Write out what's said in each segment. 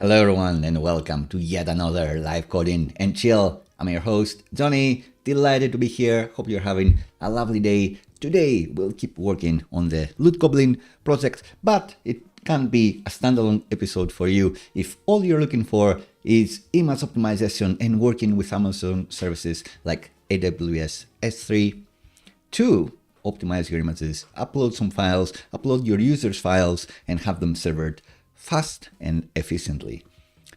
Hello everyone and welcome to yet another live coding and chill. I'm your host, Johnny. Delighted to be here. Hope you're having a lovely day. Today we'll keep working on the Goblin project, but it can be a standalone episode for you if all you're looking for is image optimization and working with Amazon services like AWS S3 to optimize your images, upload some files, upload your users' files, and have them served fast and efficiently.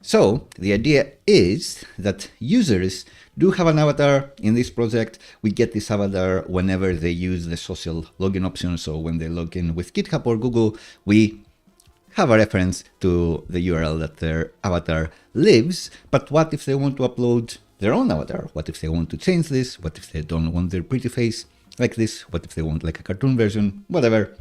So the idea is that users do have an avatar in this project. We get this avatar whenever they use the social login option. So when they log in with GitHub or Google, we have a reference to the URL that their avatar lives. But what if they want to upload their own avatar? What if they want to change this? What if they don't want their pretty face like this? What if they want like a cartoon version? Whatever.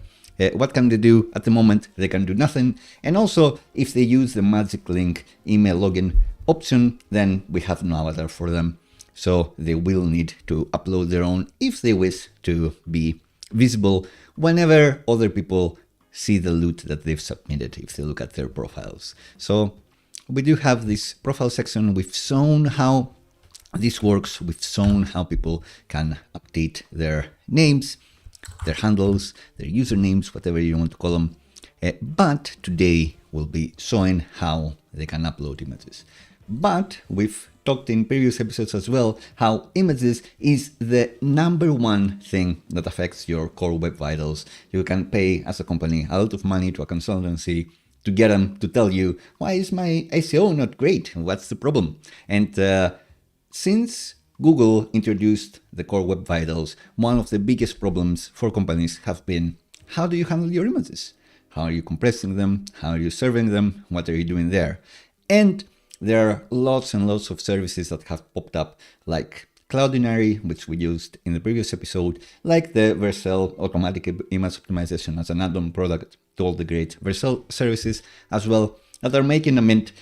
What can they do at the moment? They can do nothing. And also, if they use the magic link email login option, then we have no avatar for them. So they will need to upload their own if they wish to be visible whenever other people see the loot that they've submitted, if they look at their profiles. So we do have this profile section. We've shown how this works. We've shown how people can update their names, their handles, their usernames, whatever you want to call them. But today we'll be showing how they can upload images. But we've talked in previous episodes as well how images is the #1 thing that affects your core web vitals. You can pay as a company a lot of money to a consultancy to get them to tell you, why is my SEO not great? What's the problem? And since Google introduced the core web vitals, one of the biggest problems for companies have been, how do you handle your images? How are you compressing them? How are you serving them? What are you doing there? And there are lots and lots of services that have popped up, like Cloudinary, which we used in the previous episode, like the Vercel automatic image optimization as an add-on product to all the great Vercel services as well, that are making a mint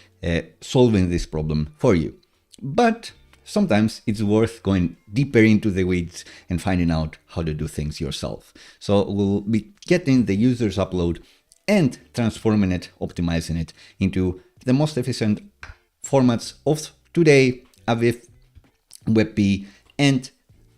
solving this problem for you. But sometimes it's worth going deeper into the weeds and finding out how to do things yourself. So we'll be getting the user's upload and transforming it, optimizing it into the most efficient formats of today, AVIF, WebP, and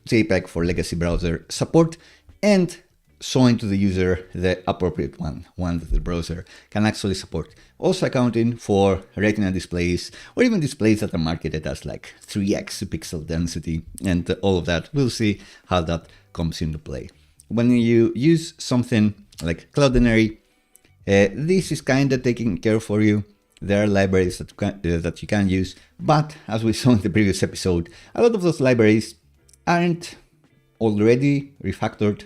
JPEG for legacy browser support, and showing to the user the appropriate one that the browser can actually support. Also accounting for retina displays or even displays that are marketed as like 3x pixel density and all of that. We'll see how that comes into play. When you use something like Cloudinary, this is kind of taken care of for you. There are libraries that you can use, but as we saw in the previous episode, a lot of those libraries aren't already refactored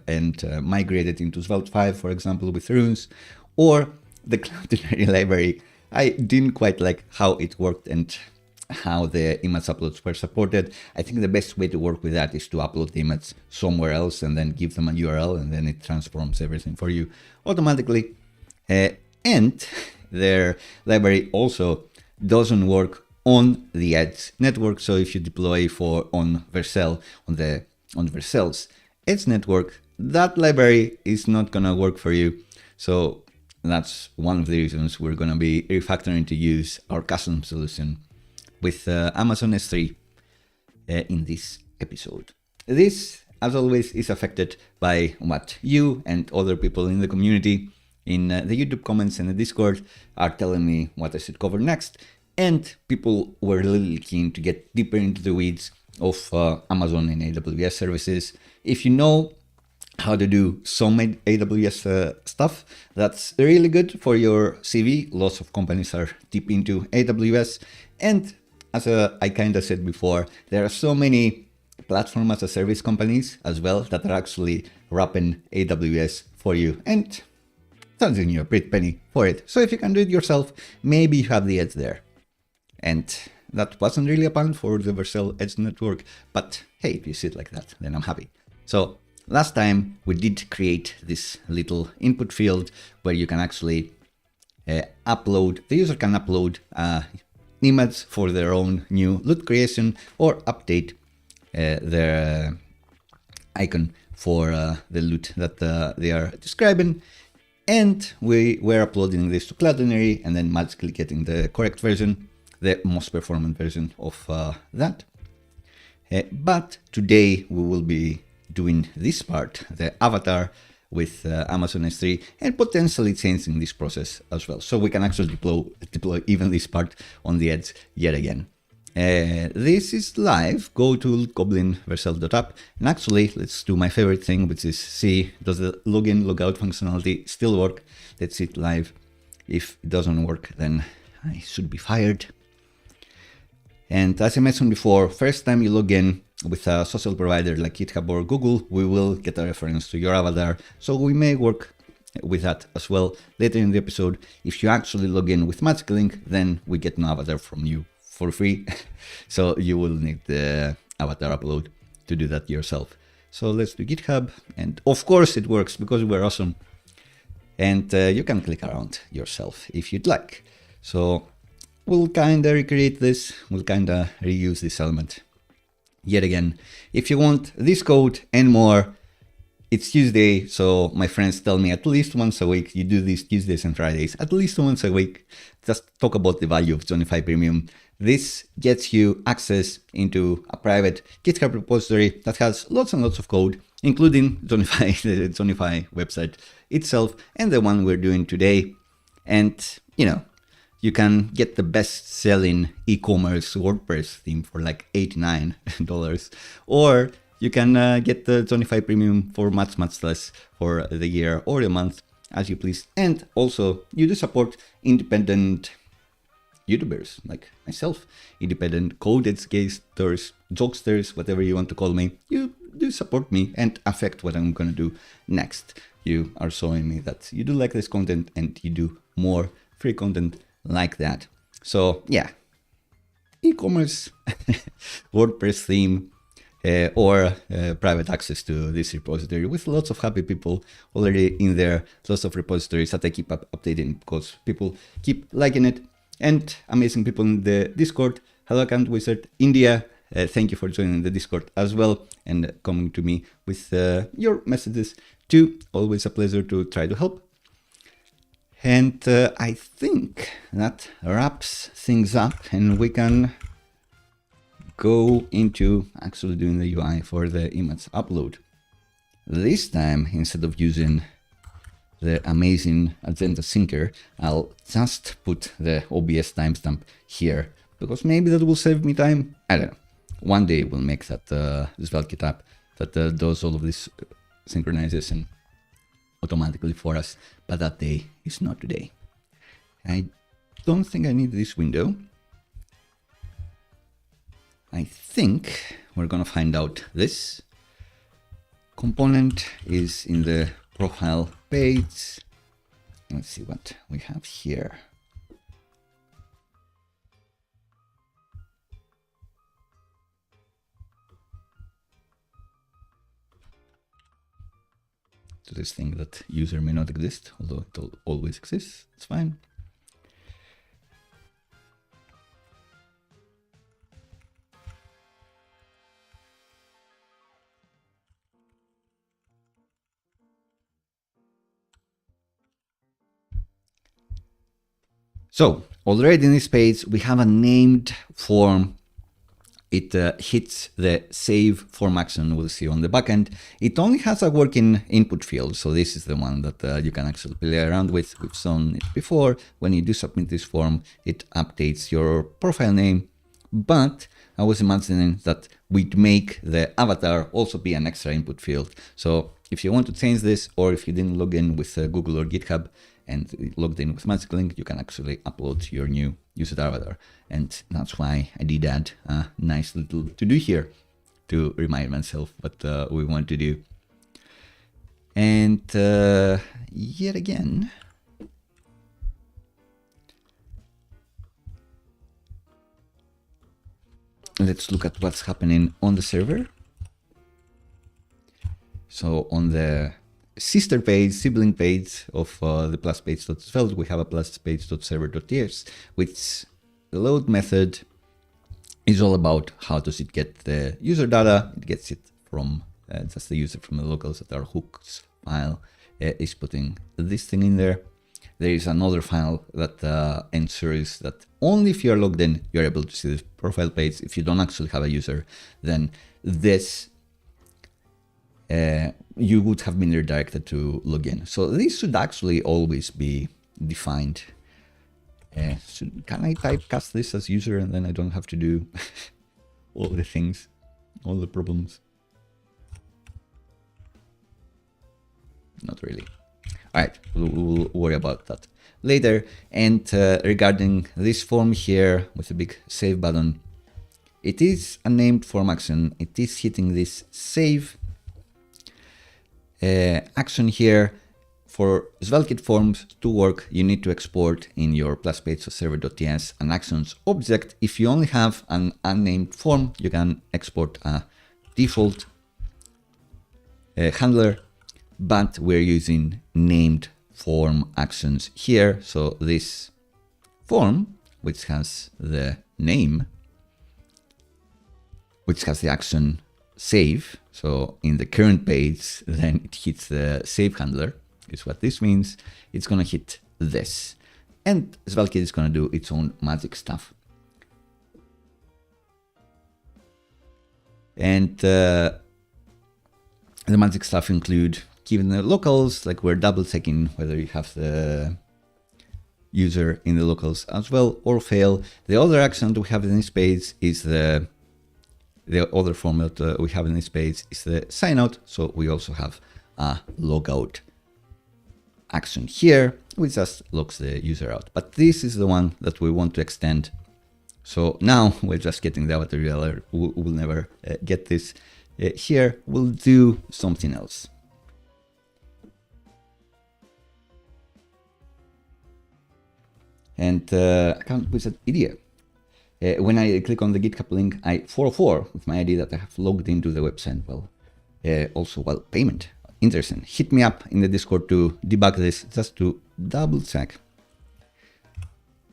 and migrated into Svelte 5, for example, with runes, or the Cloudinary library. I didn't quite like how it worked and how the image uploads were supported. I think the best way to work with that is to upload the image somewhere else and then give them a URL, and then it transforms everything for you automatically. And their library also doesn't work on the Edge network. So if you deploy on Vercel, on Vercel's Edge network, that library is not gonna work for you. So that's one of the reasons we're gonna be refactoring to use our custom solution with Amazon S3 in this episode. This, as always, is affected by what you and other people in the community, in the YouTube comments and the Discord, are telling me what I should cover next. And people were really keen to get deeper into the weeds of Amazon and AWS services. If you know how to do some AWS stuff, that's really good for your CV. Lots of companies are deep into AWS. And as I kind of said before, there are so many platform as a service companies as well that are actually wrapping AWS for you and charging you a pretty penny for it. So if you can do it yourself, maybe you have the edge there. And that wasn't really a plan for the Vercel Edge network, but hey, if you see it like that, then I'm happy. So last time we did create this little input field where you can actually the user can upload an image for their own new loot creation or update their icon for the loot that they are describing. And we were uploading this to Cloudinary and then magically getting the correct version, the most performant version of that. But today we will be doing this part, the avatar with Amazon S3, and potentially changing this process as well. So we can actually deploy even this part on the edge yet again. This is live. Go to Goblin Vercel.app, and actually let's do my favorite thing, which is see, does the login logout functionality still work? Let's see it live. If it doesn't work, then I should be fired. And as I mentioned before, first time you log in with a social provider like GitHub or Google, we will get a reference to your avatar. So we may work with that as well later in the episode. If you actually log in with Magic Link, then we get an avatar from you for free. So you will need the avatar upload to do that yourself. So let's do GitHub. And of course it works because we're awesome. And you can click around yourself if you'd like. So we'll kind of recreate this. We'll kind of reuse this element yet again. If you want this code and more, it's Tuesday. So my friends tell me at least once a week, you do this Tuesdays and Fridays, at least once a week. Just talk about the value of Johnnify Premium. This gets you access into a private GitHub repository that has lots and lots of code, including Johnnify, the Johnnify website itself, and the one we're doing today. And, you know, you can get the best-selling e-commerce WordPress theme for like $89, or you can get the Johnnify Premium for much, much less for the year or the month, as you please. And also, you do support independent YouTubers like myself, independent code educators, jokesters, whatever you want to call me. You do support me and affect what I'm going to do next. You are showing me that you do like this content and you do more free content like that. So yeah, e-commerce, WordPress theme, or private access to this repository with lots of happy people already in there, lots of repositories that I keep updating because people keep liking it, and amazing people in the Discord. Hello, Account Wizard India. Thank you for joining the Discord as well and coming to me with your messages too. Always a pleasure to try to help. And I think that wraps things up, and we can go into actually doing the UI for the image upload. This time, instead of using the amazing agenda syncer, I'll just put the OBS timestamp here, because maybe that will save me time. I don't know. One day we'll make that SvelteKit app that does all of this synchronization automatically for us, but that day is not today. I don't think I need this window. I think we're gonna find out this. Component is in the profile page. Let's see what we have here. To this thing that user may not exist, although it always exists. It's fine. So already in this page, we have a named form. It hits the save form action we'll see on the backend. It only has a working input field. So this is the one that you can actually play around with. We've shown it before. When you do submit this form, it updates your profile name. But I was imagining that we'd make the avatar also be an extra input field. So if you want to change this, or if you didn't log in with Google or GitHub and logged in with Magic Link, you can actually upload your new user avatar. And that's why I did add a nice little to-do here to remind myself what we want to do. And yet again, let's look at what's happening on the server. So on the sister page, sibling page of the plus page.svelte, we have a plus page.server.ts, which the load method is all about how does it get the user data. It gets it from just the user from the locals that are hooks file is putting this thing in there. There is another file that ensures that only if you're logged in, you're able to see the profile page. If you don't actually have a user, then this you would have been redirected to login. So this should actually always be defined. Can I typecast this as user and then I don't have to do all the things, all the problems? Not really. All right, we'll worry about that later. And regarding this form here with a big save button, it is a named form action. It is hitting this save action here. For SvelteKit forms to work, you need to export in your +page server.ts an actions object. If you only have an unnamed form, you can export a default handler, but we're using named form actions here. So this form, which has the name, which has the action save. So in the current page, then it hits the save handler. Is what this means. It's going to hit this. And SvelteKit is going to do its own magic stuff. And the magic stuff include keeping the locals, like we're double checking whether you have the user in the locals as well or fail. The other action that we have in this page is the other format we have in this page is the sign out. So we also have a logout action here, which just logs the user out. But this is the one that we want to extend. So now we're just getting the avatar URL. We'll never get this. Here we'll do something else. And account wizard idiot. When I click on the GitHub link, I 404 with my ID that I have logged into the website. Well, payment. Interesting. Hit me up in the Discord to debug this, just to double check.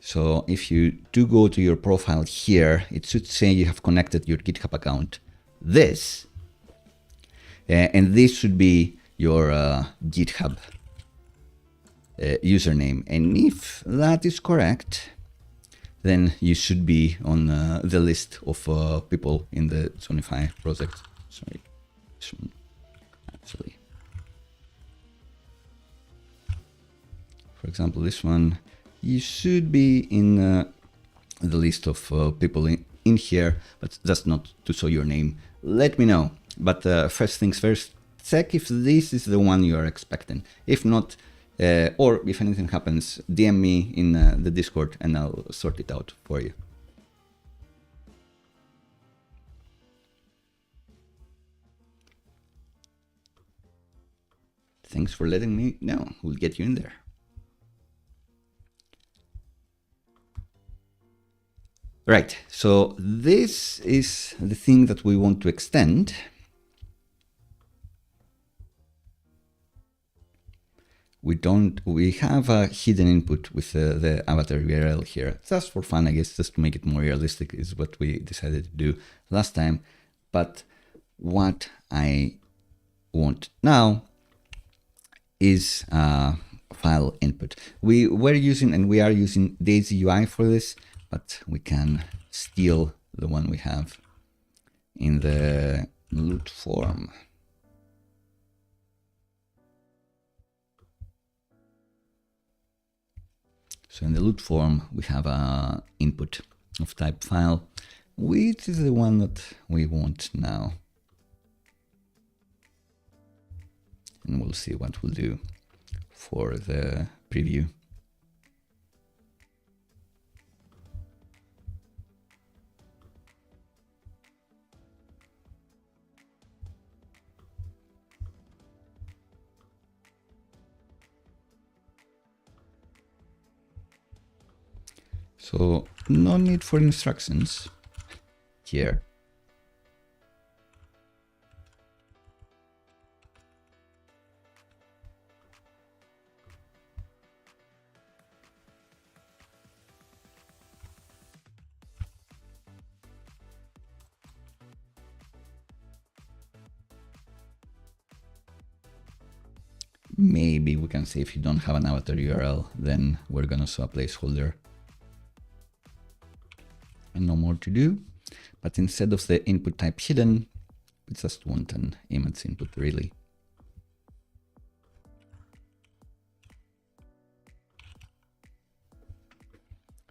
So if you do go to your profile here, it should say you have connected your GitHub account. This, and this should be your GitHub username. And if that is correct, then you should be on the list of people in the Johnnify project. Sorry, this one actually. For example, this one, you should be in the list of people in here, but that's not to show your name. Let me know. But first things first, check if this is the one you are expecting. If not, or if anything happens, DM me in the Discord and I'll sort it out for you. Thanks for letting me know. We'll get you in there. Right, so this is the thing that we want to extend. We have a hidden input with the avatar URL here. Just for fun, I guess, just to make it more realistic is what we decided to do last time. But what I want now is file input. We were using and we are using Daisy UI for this, but we can steal the one we have in the loot form. So in the loot form, we have an input of type file, which is the one that we want now. And we'll see what we'll do for the preview. So no need for instructions here. Maybe we can say if you don't have an avatar URL, then we're gonna show a placeholder and no more to do. But instead of the input type hidden, we just want an image input really.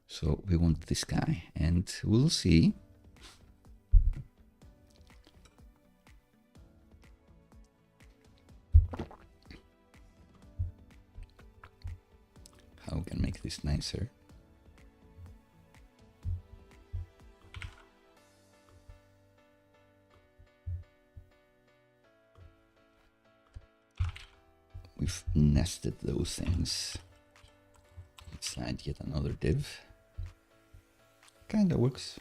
So we want this guy, and we'll see how we can make this nicer. We've nested those things inside yet another div. Kinda works.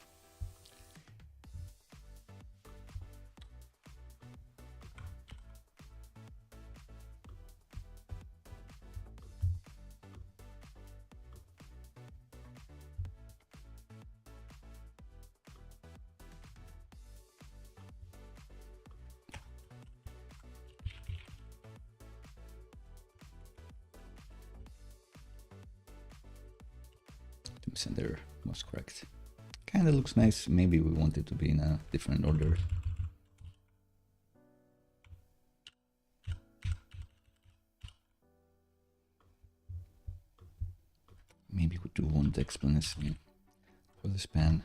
Sender was correct. Kind of looks nice. Maybe we want it to be in a different order. Maybe we do want the explanation for the span.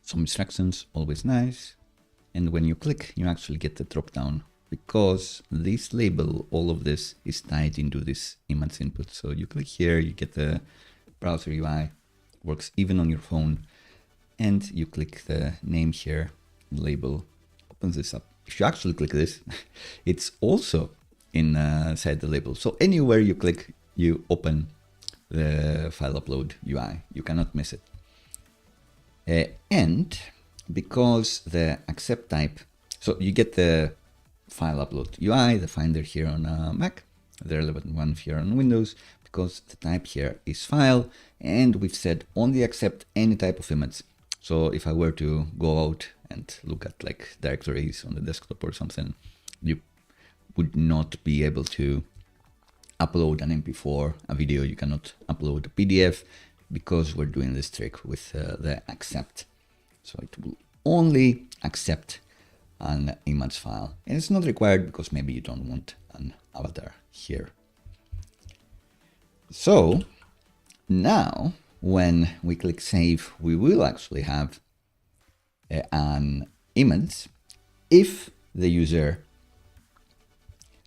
Some instructions, always nice. And when you click, you actually get the drop down because this label, all of this is tied into this image input. So you click here, you get the browser UI, works even on your phone. And you click the name here, label, opens this up. If you actually click this, it's also inside the label. So anywhere you click, you open the file upload UI. You cannot miss it. And because the accept type, so you get the file upload UI, the finder here on Mac, the relevant one here on Windows, because the type here is file, and we've said only accept any type of image. So if I were to go out and look at like directories on the desktop or something, you would not be able to upload an MP4, a video. You cannot upload a PDF because we're doing this trick with the accept. So it will only accept an image file. And it's not required because maybe you don't want an avatar here. So now when we click save, we will actually have an image if the user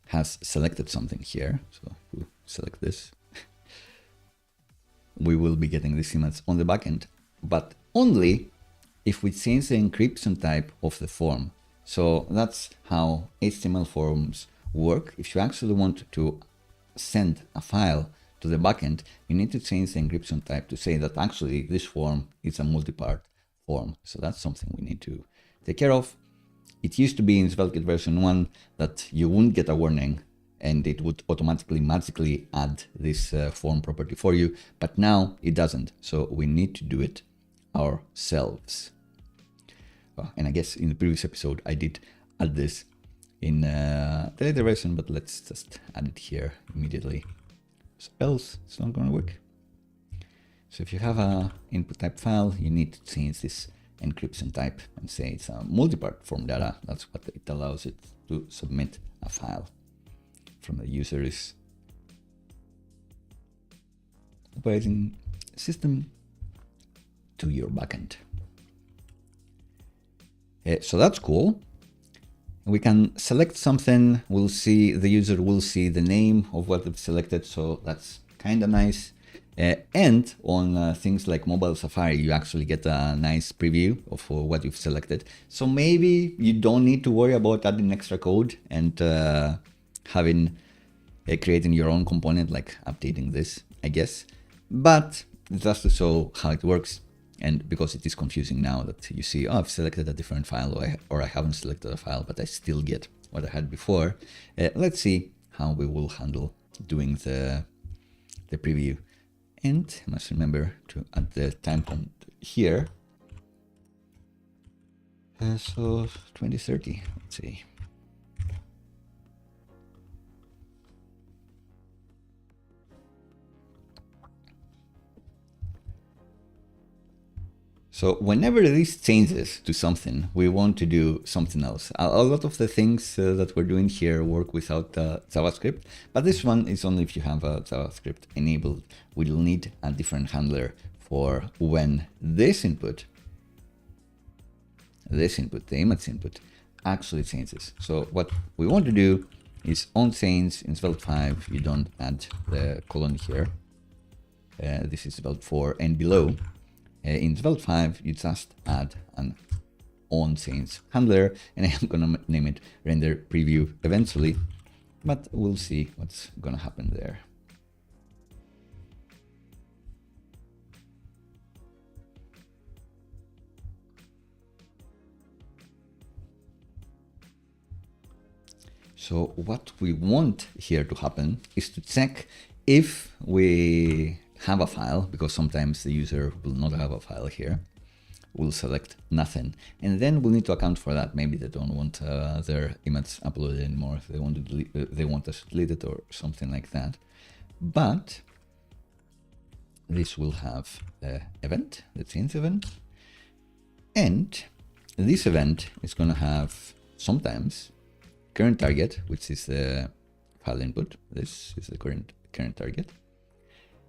has selected something here. So we'll select this. We will be getting this image on the backend, but only if we change the encryption type of the form. So that's how HTML forms work. If you actually want to send a file to the backend, you need to change the encryption type to say that actually this form is a multi-part form. So that's something we need to take care of. It used to be in SvelteKit version 1 that you wouldn't get a warning and it would automatically magically add this form property for you, but now it doesn't. So we need to do it ourselves. And I guess in the previous episode, I did add this in the later version, but let's just add it here immediately. Else it's not going to work. So if you have a input type file, you need to change this encryption type and say it's a multi-part form data. That's what it allows it to submit a file from the user's operating system to your backend. So that's cool. We can select something. We'll see, the user will see the name of what they've selected. So that's kind of nice. And on things like mobile Safari, you actually get a nice preview of what you've selected. So maybe you don't need to worry about adding extra code and creating your own component, like updating this, I guess. But just to show how it works, and because it is confusing now that you see, oh, I've selected a different file, or I haven't selected a file, but I still get what I had before. Let's see how we will handle doing the preview. And I must remember to add the time point here. So 2030, let's see. So whenever this changes to something, we want to do something else. A lot of the things that we're doing here work without JavaScript, but this one is only if you have a JavaScript enabled. We'll need a different handler for when this input, the image input, actually changes. So what we want to do is on change in Svelte 5, you don't add the colon here. This is Svelte 4 and below. In Svelte 5, you just add an on-change handler, and I'm gonna name it render preview eventually, but we'll see what's gonna happen there. So what we want here to happen is to check if we have a file, because sometimes the user will not have a file here. We'll select nothing, and then we'll need to account for that. Maybe they don't want their image uploaded anymore. If they want to delete, they want us to delete it or something like that. But this will have the event, the change event, and this event is going to have sometimes current target, which is the file input. This is the current target.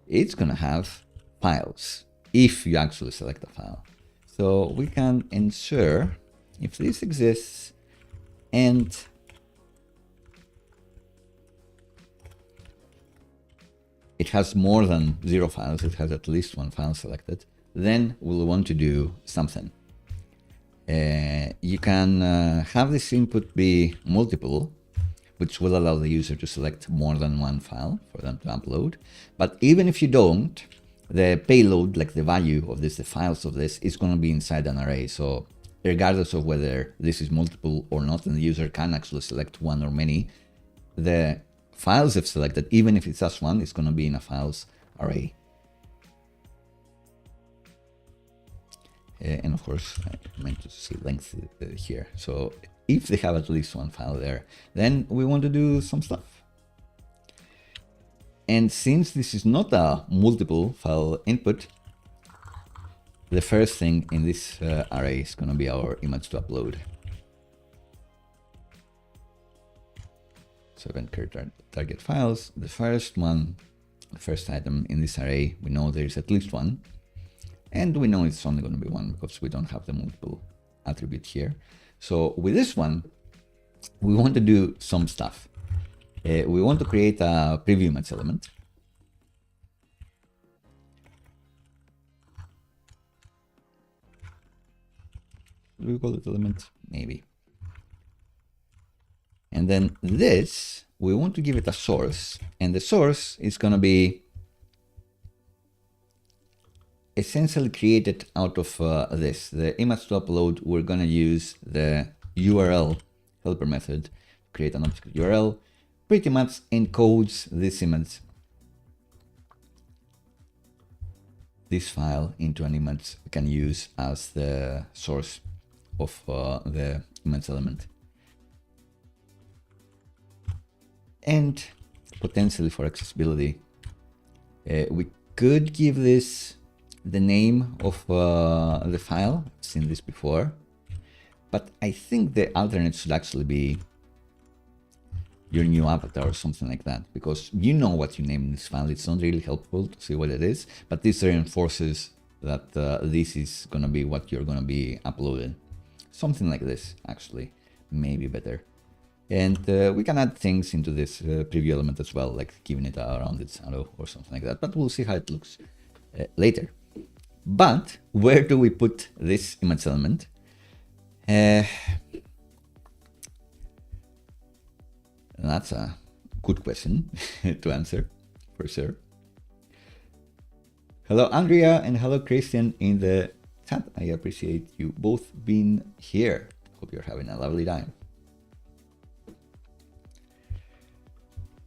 It's going to have files if you actually select a file. So we can ensure if this exists and it has more than 0 files, it has at least 1 file selected, then we'll want to do something. You can have this input be multiple, which will allow the user to select more than 1 file for them to upload. But even if you don't, the payload, like the value of this, the files of this, is going to be inside an array. So regardless of whether this is multiple or not, and the user can actually select one or many, the files they've selected, even if it's just one, is going to be in a files array. And of course, I meant to see length here. So if they have at least 1 file there, then we want to do some stuff. And since this is not a multiple file input, the first thing in this array is going to be our image to upload. So event target files, the first one, the first item in this array, we know there's at least 1. And we know it's only going to be 1 because we don't have the multiple attribute here. So with this one, we want to do some stuff. We want to create a preview image element. Do we call it element? Maybe. And then this, we want to give it a source. And the source is going to be essentially created out of this. The image to upload, we're going to use the URL helper method to create an object URL. Pretty much encodes this image, this file, into an image we can use as the source of the image element. And potentially for accessibility, we could give this the name of the file. I've seen this before, but I think the alternate should actually be your new avatar or something like that, because you know what you name this file. It's not really helpful to see what it is, but this reinforces that this is going to be what you're going to be uploading. Something like this, actually, maybe better. And we can add things into this preview element as well, like giving it a rounded shadow or something like that. But we'll see how it looks later. But where do we put this image element? That's a good question to answer, for sure. Hello, Andrea, and hello, Christian, in the chat. I appreciate you both being here. Hope you're having a lovely time.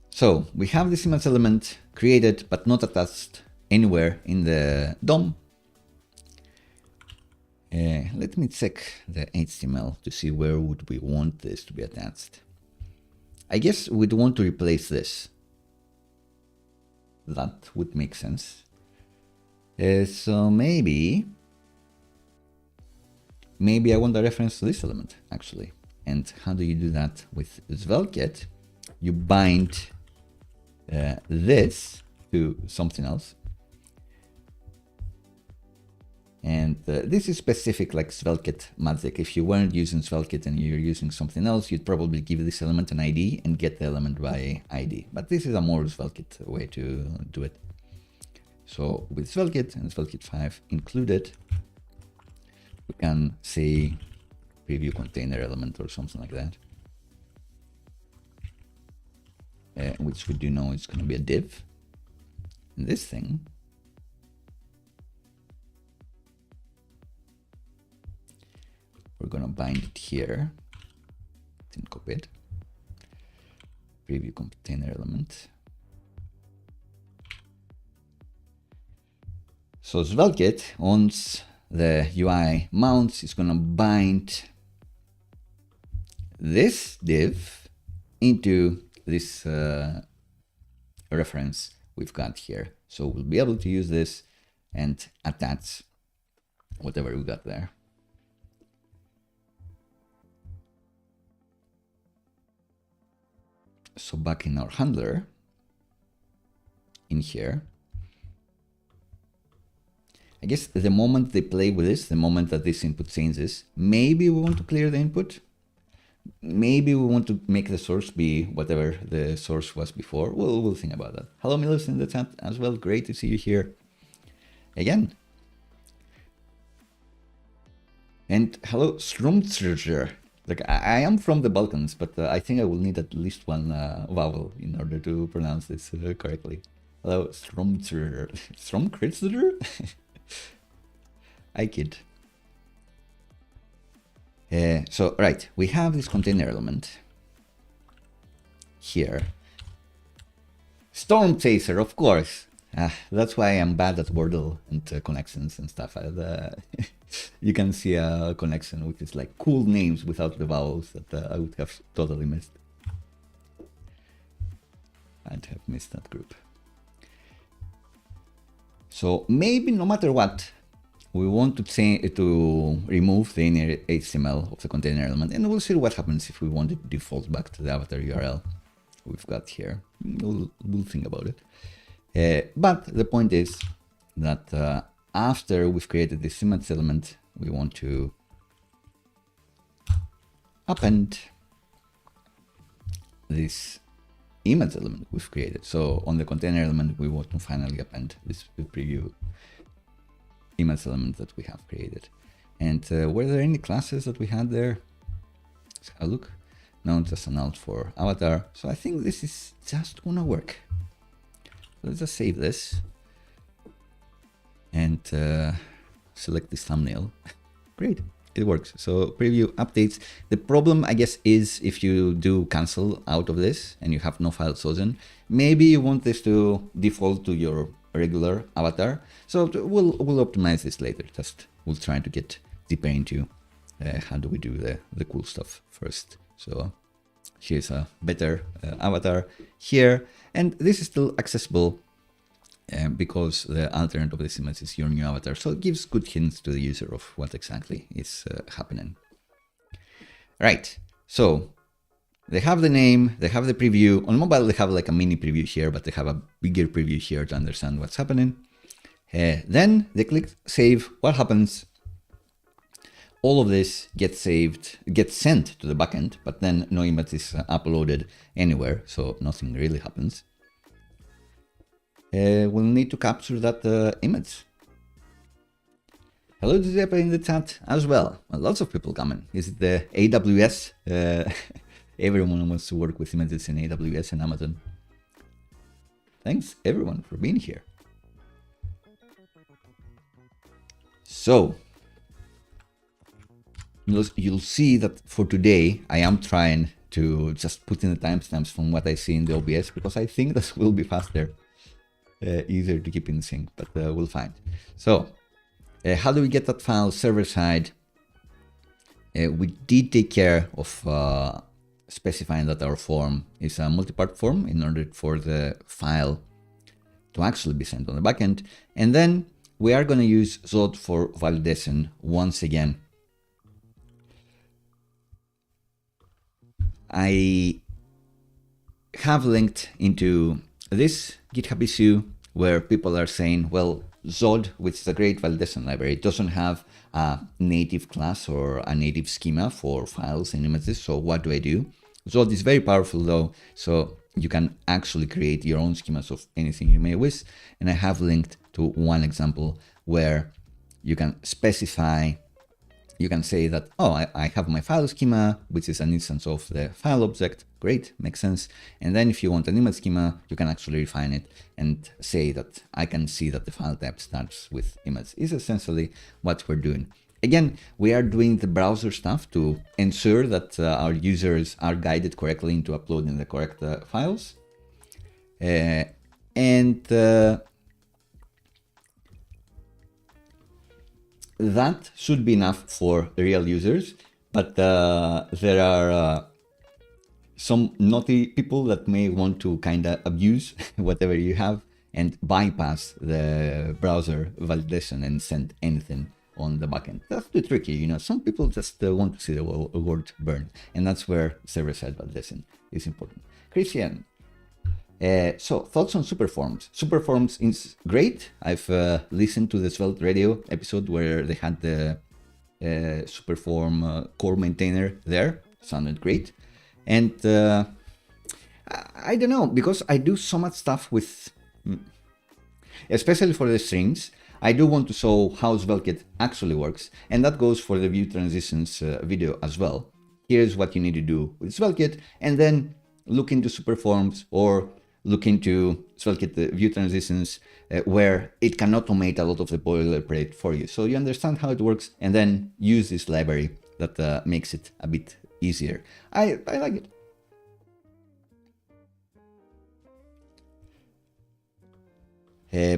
So we have this image element created, but not attached anywhere in the DOM. Let me check the HTML to see where would we want this to be attached. I guess we'd want to replace this. That would make sense. So maybe I want a reference to this element, actually. And how do you do that with SvelteKit? You bind this to something else. And this is specific, like SvelteKit magic. If you weren't using SvelteKit and you're using something else, you'd probably give this element an ID and get the element by ID. But this is a more SvelteKit way to do it. So with SvelteKit and SvelteKit 5 included, we can say preview container element or something like that. Which we do know is going to be a div. And this thing we're going to bind it here. Didn't copy it. Preview container element. So SvelteKit, once the UI mounts, is going to bind this div into this reference we've got here. So we'll be able to use this and attach whatever we got there. So back in our handler, in here, I guess the moment they play with this, the moment that this input changes, maybe we want to clear the input. Maybe we want to make the source be whatever the source was before. We'll think about that. Hello, Milos in the chat as well. Great to see you here again. And hello, Stromzerger. Like I am from the Balkans, but I think I will need at least one vowel in order to pronounce this correctly. Hello, Stromzerger. Stromkritzer? I kid. So, right, we have this container element here. Storm Chaser, of course. That's why I'm bad at Wordle and connections and stuff. You can see a connection which is like cool names without the vowels that I would have totally missed. I'd have missed that group. So maybe no matter what, we want to remove the inner HTML of the container element, and we'll see what happens if we want it to default back to the avatar URL we've got here. We'll think about it. But the point is that after we've created this image element, we want to append this image element we've created. So on the container element, we want to finally append this preview image element that we have created. And were there any classes that we had there? Let's have a look. No, just an alt for avatar. So I think this is just gonna work. Let's just save this and select this thumbnail. Great, it works. So preview updates. The problem, I guess, is if you do cancel out of this and you have no file chosen, maybe you want this to default to your regular avatar. So we'll optimize this later. Just we'll try to get deeper into how do we do the cool stuff first. So here's a better avatar here, and this is still accessible because the alternate of this image is your new avatar. So it gives good hints to the user of what exactly is happening. Right. So they have the name, they have the preview. On mobile, they have like a mini preview here, but they have a bigger preview here to understand what's happening. Then they click save. What happens? all of this gets sent to the backend, but then no image is uploaded anywhere, so nothing really happens. We'll need to capture that image. Hello Giuseppe in the chat as well. Lots of people coming. Is it the AWS? Everyone wants to work with images in AWS and Amazon. Thanks everyone for being here. So, you'll see that for today, I am trying to just put in the timestamps from what I see in the OBS, because I think that will be faster, easier to keep in sync, but we'll find. So, how do we get that file server side? We did take care of specifying that our form is a multi-part form in order for the file to actually be sent on the backend. And then we are going to use Zod for validation once again. I have linked into this GitHub issue where people are saying, well, Zod, which is a great validation library, doesn't have a native class or a native schema for files and images. So what do I do? Zod is very powerful though, so you can actually create your own schemas of anything you may wish. And I have linked to one example where you can specify, you can say that, oh, I have my file schema, which is an instance of the file object. Great, makes sense. And then if you want an image schema, you can actually refine it and say that I can see that the file type starts with image. Is essentially what we're doing. Again, we are doing the browser stuff to ensure that our users are guided correctly into uploading the correct files. That should be enough for real users, but there are some naughty people that may want to kind of abuse whatever you have and bypass the browser validation and send anything on the backend. That's too tricky, you know. Some people just want to see the word burn, and that's where server-side validation is important. Christian, so thoughts on Superforms? Superforms is great. I've listened to the Svelte radio episode where they had the Superform core maintainer there. Sounded great. And I don't know, because I do so much stuff with, especially for the streams, I do want to show how SvelteKit actually works, and that goes for the view transitions video as well. Here's what you need to do with SvelteKit, and then look into Superforms or look into SvelteKit view transitions where it can automate a lot of the boilerplate for you. So you understand how it works, and then use this library that makes it a bit easier. I like it.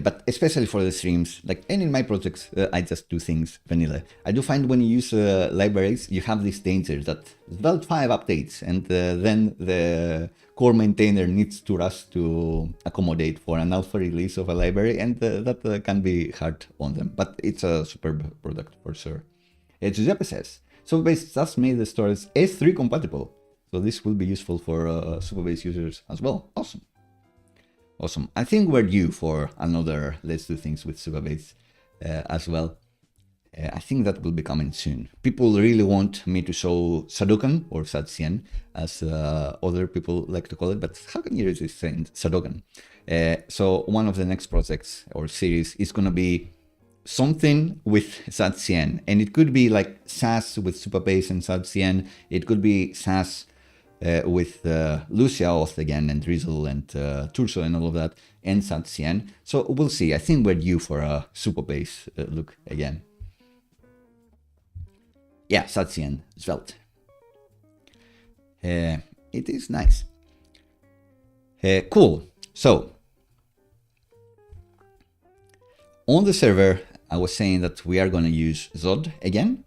But especially for the streams, like, and in my projects, I just do things vanilla. I do find when you use libraries, you have this danger that Svelte 5 updates, and then the core maintainer needs to rush to accommodate for an alpha release of a library, and that can be hard on them. But it's a superb product for sure. Giuseppe says, Superbase just made the storage S3 compatible, so this will be useful for Superbase users as well. Awesome. Awesome. I think we're due for another Let's Do Things with Superbase as well. I think that will be coming soon. People really want me to show Sadokan, or Satsien, as other people like to call it, but how can you resist saying Sadokan? So one of the next projects or series is going to be something with Satsien, and it could be like SAS with Superbase and Satsien. It could be SAS with Lucia Auth again, and Drizzle and Turso and all of that, and Satsien. So we'll see. I think we're due for a Superbase look again. Yeah, Satsien, Svelte. It is nice. Cool. So on the server, I was saying that we are going to use Zod again.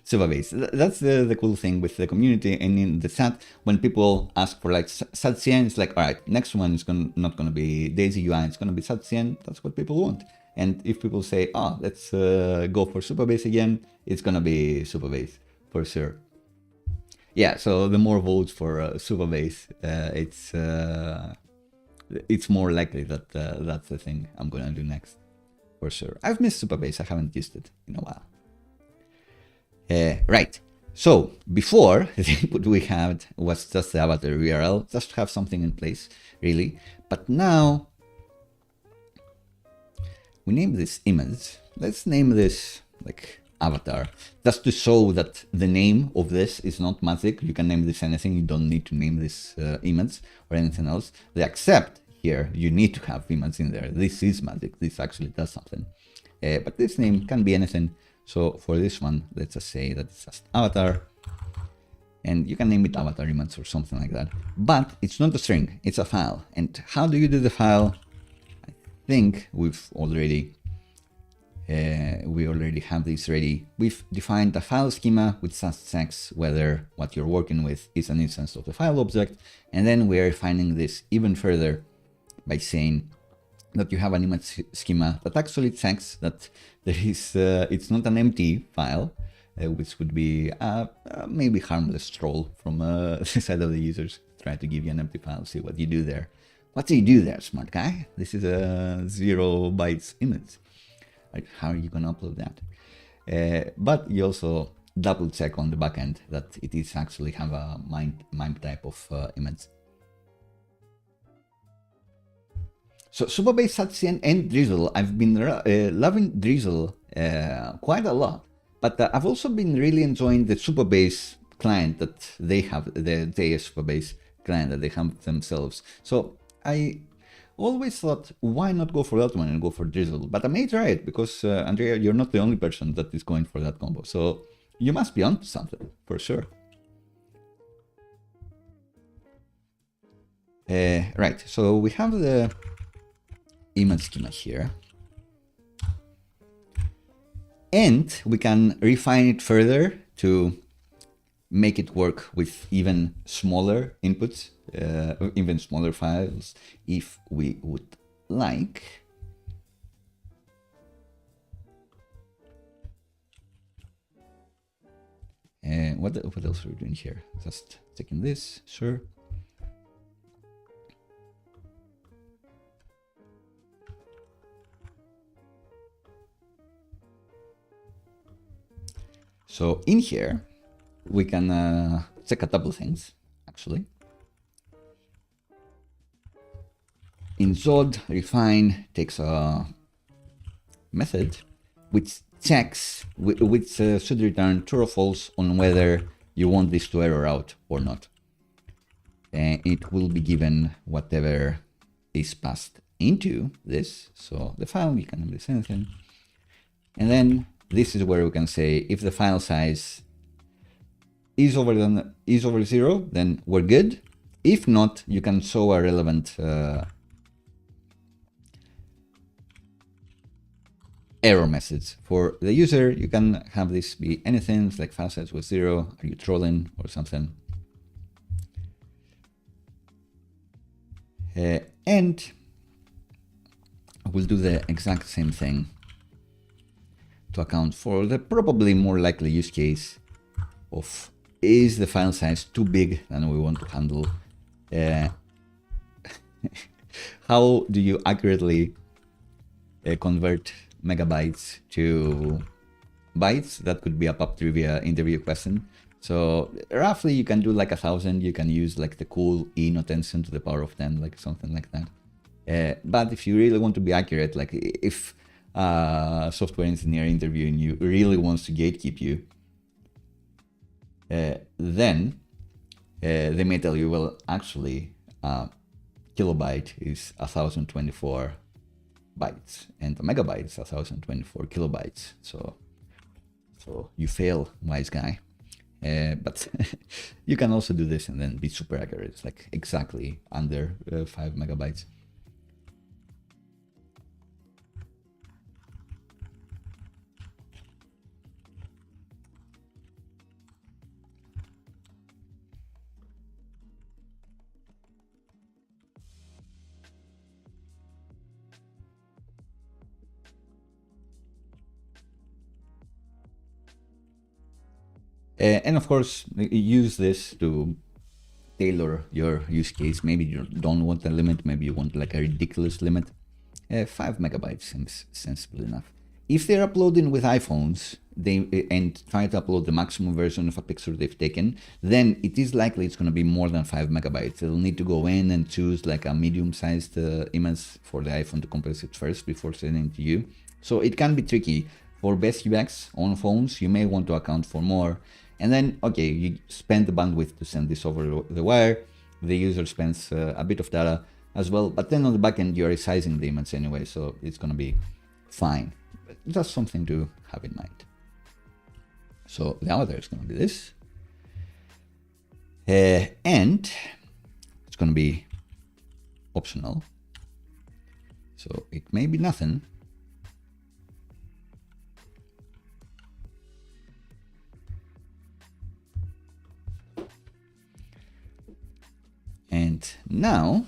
Superbase. That's the cool thing with the community, and in the chat, when people ask for like Satsien, it's like, all right, next one is not going to be Daisy UI, it's going to be Satsien. That's what people want. And if people say, oh, let's go for Superbase again, it's going to be Superbase for sure. Yeah, so the more votes for Superbase, it's more likely that that's the thing I'm going to do next for sure. I've missed Superbase. I haven't used it in a while. Right. So before, the input we had was just the avatar URL, just to have something in place, really. But now we name this image. Let's name this like avatar, just to show that the name of this is not magic. You can name this anything. You don't need to name this image or anything else. The except here, you need to have image in there. This is magic. This actually does something. But this name can be anything. So for this one, let's just say that it's just avatar. And you can name it avatar image or something like that. But it's not a string, it's a file. And how do you do the file? I think we've already we already have this ready. We've defined a file schema which just checks whether what you're working with is an instance of the file object. And then we're refining this even further by saying that you have an image schema that actually checks that there is it's not an empty file, which would be maybe harmless troll from the side of the users. Try to give you an empty file, see what you do there. What do you do there, smart guy? This is a 0 bytes image. Like, how are you going to upload that? But you also double check on the backend that it is actually have a MIME type of image. So Supabase, Satsien, and Drizzle. I've been loving Drizzle quite a lot, but I've also been really enjoying the Supabase client that they have, the JS Supabase client that they have themselves. So I always thought, why not go for Ultimate and go for Drizzle? But I may try it because, Andrea, you're not the only person that is going for that combo. So you must be onto something, for sure. Right, so we have the image schema here. And we can refine it further to make it work with even smaller inputs, even smaller files, if we would like. What else are we doing here? Just checking this, sure. So in here, we can check a couple things, actually. In Zod, refine takes a method which checks, which should return true or false on whether you want this to error out or not. And it will be given whatever is passed into this. So the file, you can name this anything. And then this is where we can say if the file size is over 0, then we're good. If not, you can show a relevant error message for the user. You can have this be anything like file size was 0. Are you trolling or something? And we'll do the exact same thing to account for the probably more likely use case of is the file size too big than we want to handle. How do you accurately convert megabytes to bytes? That could be a pub trivia interview question. So roughly you can do like 1,000. You can use like the cool e notation to the power of 10, like something like that. But if you really want to be accurate, like if software engineer interviewing you really wants to gatekeep you, then they may tell you, well, actually, kilobyte is 1,024 bytes, and a megabyte is 1,024 kilobytes. So you fail, wise guy. But you can also do this and then be super accurate. It's like exactly under 5 megabytes. And of course, use this to tailor your use case. Maybe you don't want a limit, maybe you want like a ridiculous limit. 5 megabytes seems sensible enough. If they're uploading with iPhones and try to upload the maximum version of a picture they've taken, then it is likely it's going to be more than 5 megabytes. They'll need to go in and choose like a medium-sized image for the iPhone to compress it first before sending it to you. So it can be tricky. For best UX on phones, you may want to account for more. And then, okay, you spend the bandwidth to send this over the wire. The user spends a bit of data as well, but then on the back end, you're resizing the image anyway, so it's going to be fine. But just something to have in mind. So the avatar is going to be this. And it's going to be optional. So it may be nothing. And now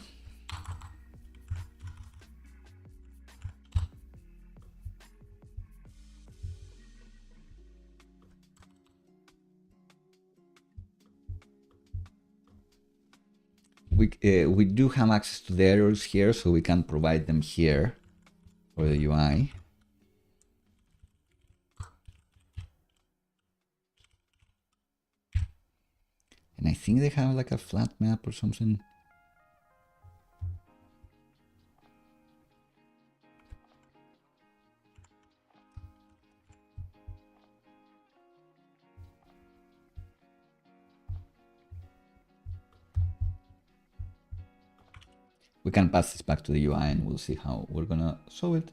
we do have access to the errors here, so we can provide them here for the UI. And I think they have like a flat map or something. We can pass this back to the UI and we'll see how we're gonna solve it.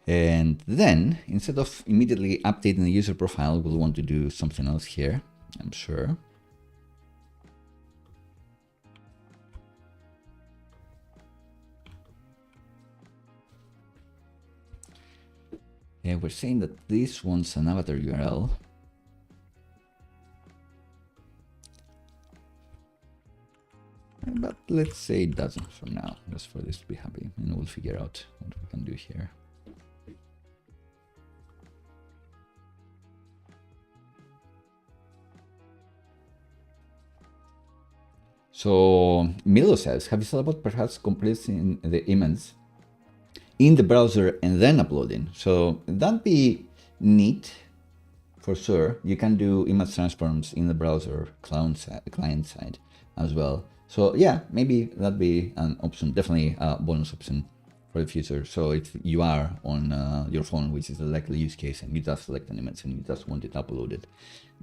And then, instead of immediately updating the user profile, we'll want to do something else here, I'm sure. Yeah, we're saying that this wants an avatar URL. But let's say it doesn't for now, just for this to be happy, and we'll figure out what we can do here. So Milo says, have you thought about perhaps compressing the image in the browser and then uploading? So that'd be neat for sure. You can do image transforms in the browser client side as well. So yeah, maybe that'd be an option, definitely a bonus option for the future. So if you are on your phone, which is the likely use case, and you just select an image and you just want it uploaded,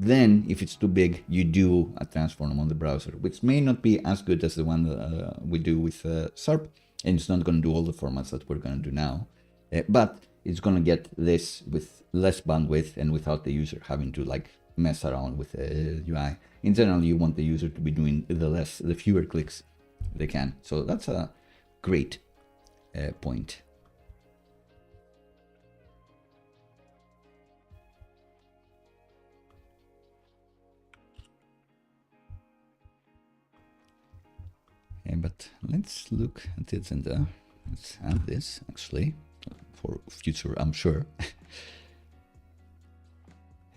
then if it's too big, you do a transform on the browser, which may not be as good as the one that we do with SERP, and it's not going to do all the formats that we're going to do now, but it's going to get this with less bandwidth and without the user having to like mess around with the UI. In general, you want the user to be doing the fewer clicks they can. So that's a great point. But let's look at the agenda. Let's add this actually for future, I'm sure.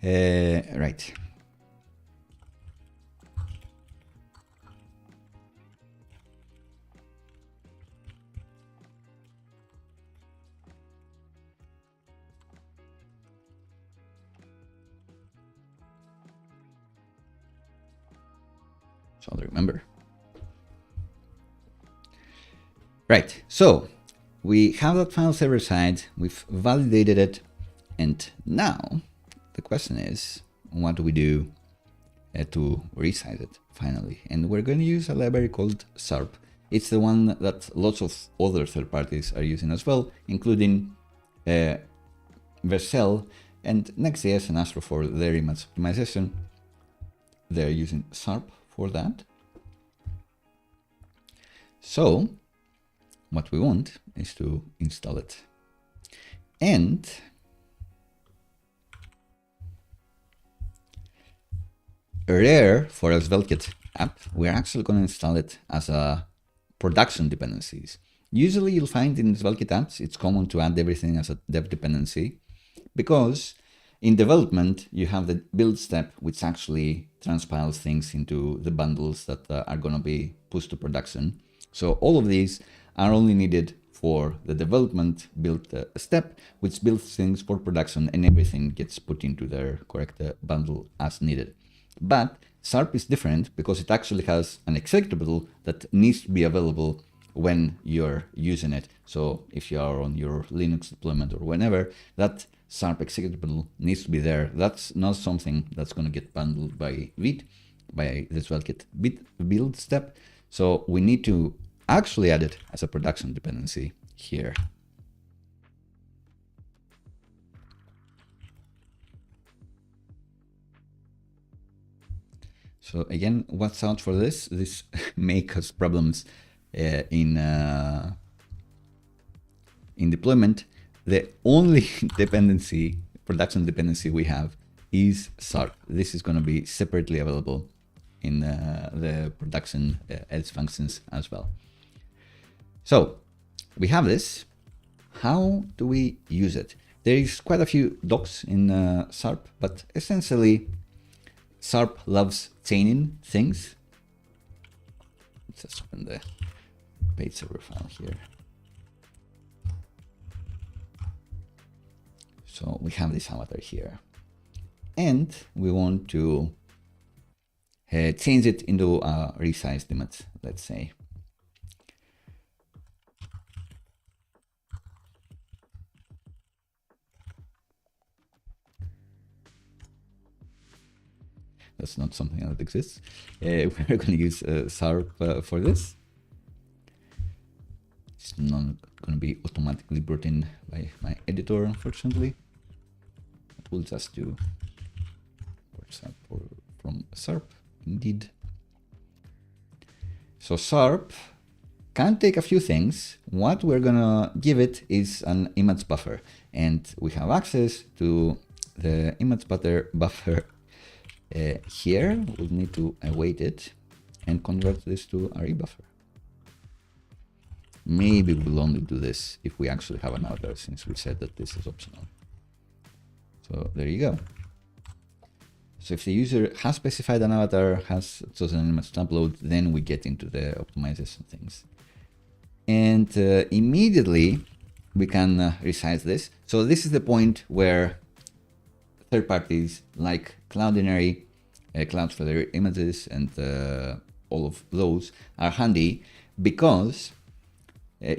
Right. So I'll remember. Right, so we have that file server side, we've validated it, and now the question is, what do we do to resize it finally? And we're going to use a library called SRP. It's the one that lots of other third parties are using as well, including Vercel and Next.js and Astro for their image optimization. They're using SRP for that. So what we want is to install it. And rare for a SvelteKit app, we're actually going to install it as a production dependencies. Usually you'll find in SvelteKit apps, it's common to add everything as a dev dependency, because in development, you have the build step, which actually transpiles things into the bundles that are going to be pushed to production. So all of these are only needed for the development build step, which builds things for production, and everything gets put into their correct bundle as needed. But SARP is different because it actually has an executable that needs to be available when you're using it. So if you are on your Linux deployment or whenever, that SARP executable needs to be there. That's not something that's going to get bundled by Vite, by the SvelteKit build step. So we need to actually add it as a production dependency here. So again, watch out for this. This may cause problems in deployment. The only dependency, production dependency we have is SARP. This is going to be separately available in the production else functions as well. So we have this. How do we use it? There is quite a few docs in SARP, but essentially SARP loves chaining things. Let's just open the page server file here. So we have this avatar here, and we want to change it into a resized image, let's say. That's not something that exists. We're going to use SARP for this. It's not going to be automatically brought in by my editor, unfortunately. But we'll just do SARP from SARP, indeed. So SARP can take a few things. What we're going to give it is an image buffer. And we have access to the image buffer here. We'll need to await it and convert this to a rebuffer. Maybe we'll only do this if we actually have an avatar, since we said that this is optional. So there you go. So if the user has specified an avatar, has chosen an image to upload, then we get into the optimization things. And immediately we can resize this. So this is the point where third parties like Cloudinary, CloudFlare images, and all of those are handy, because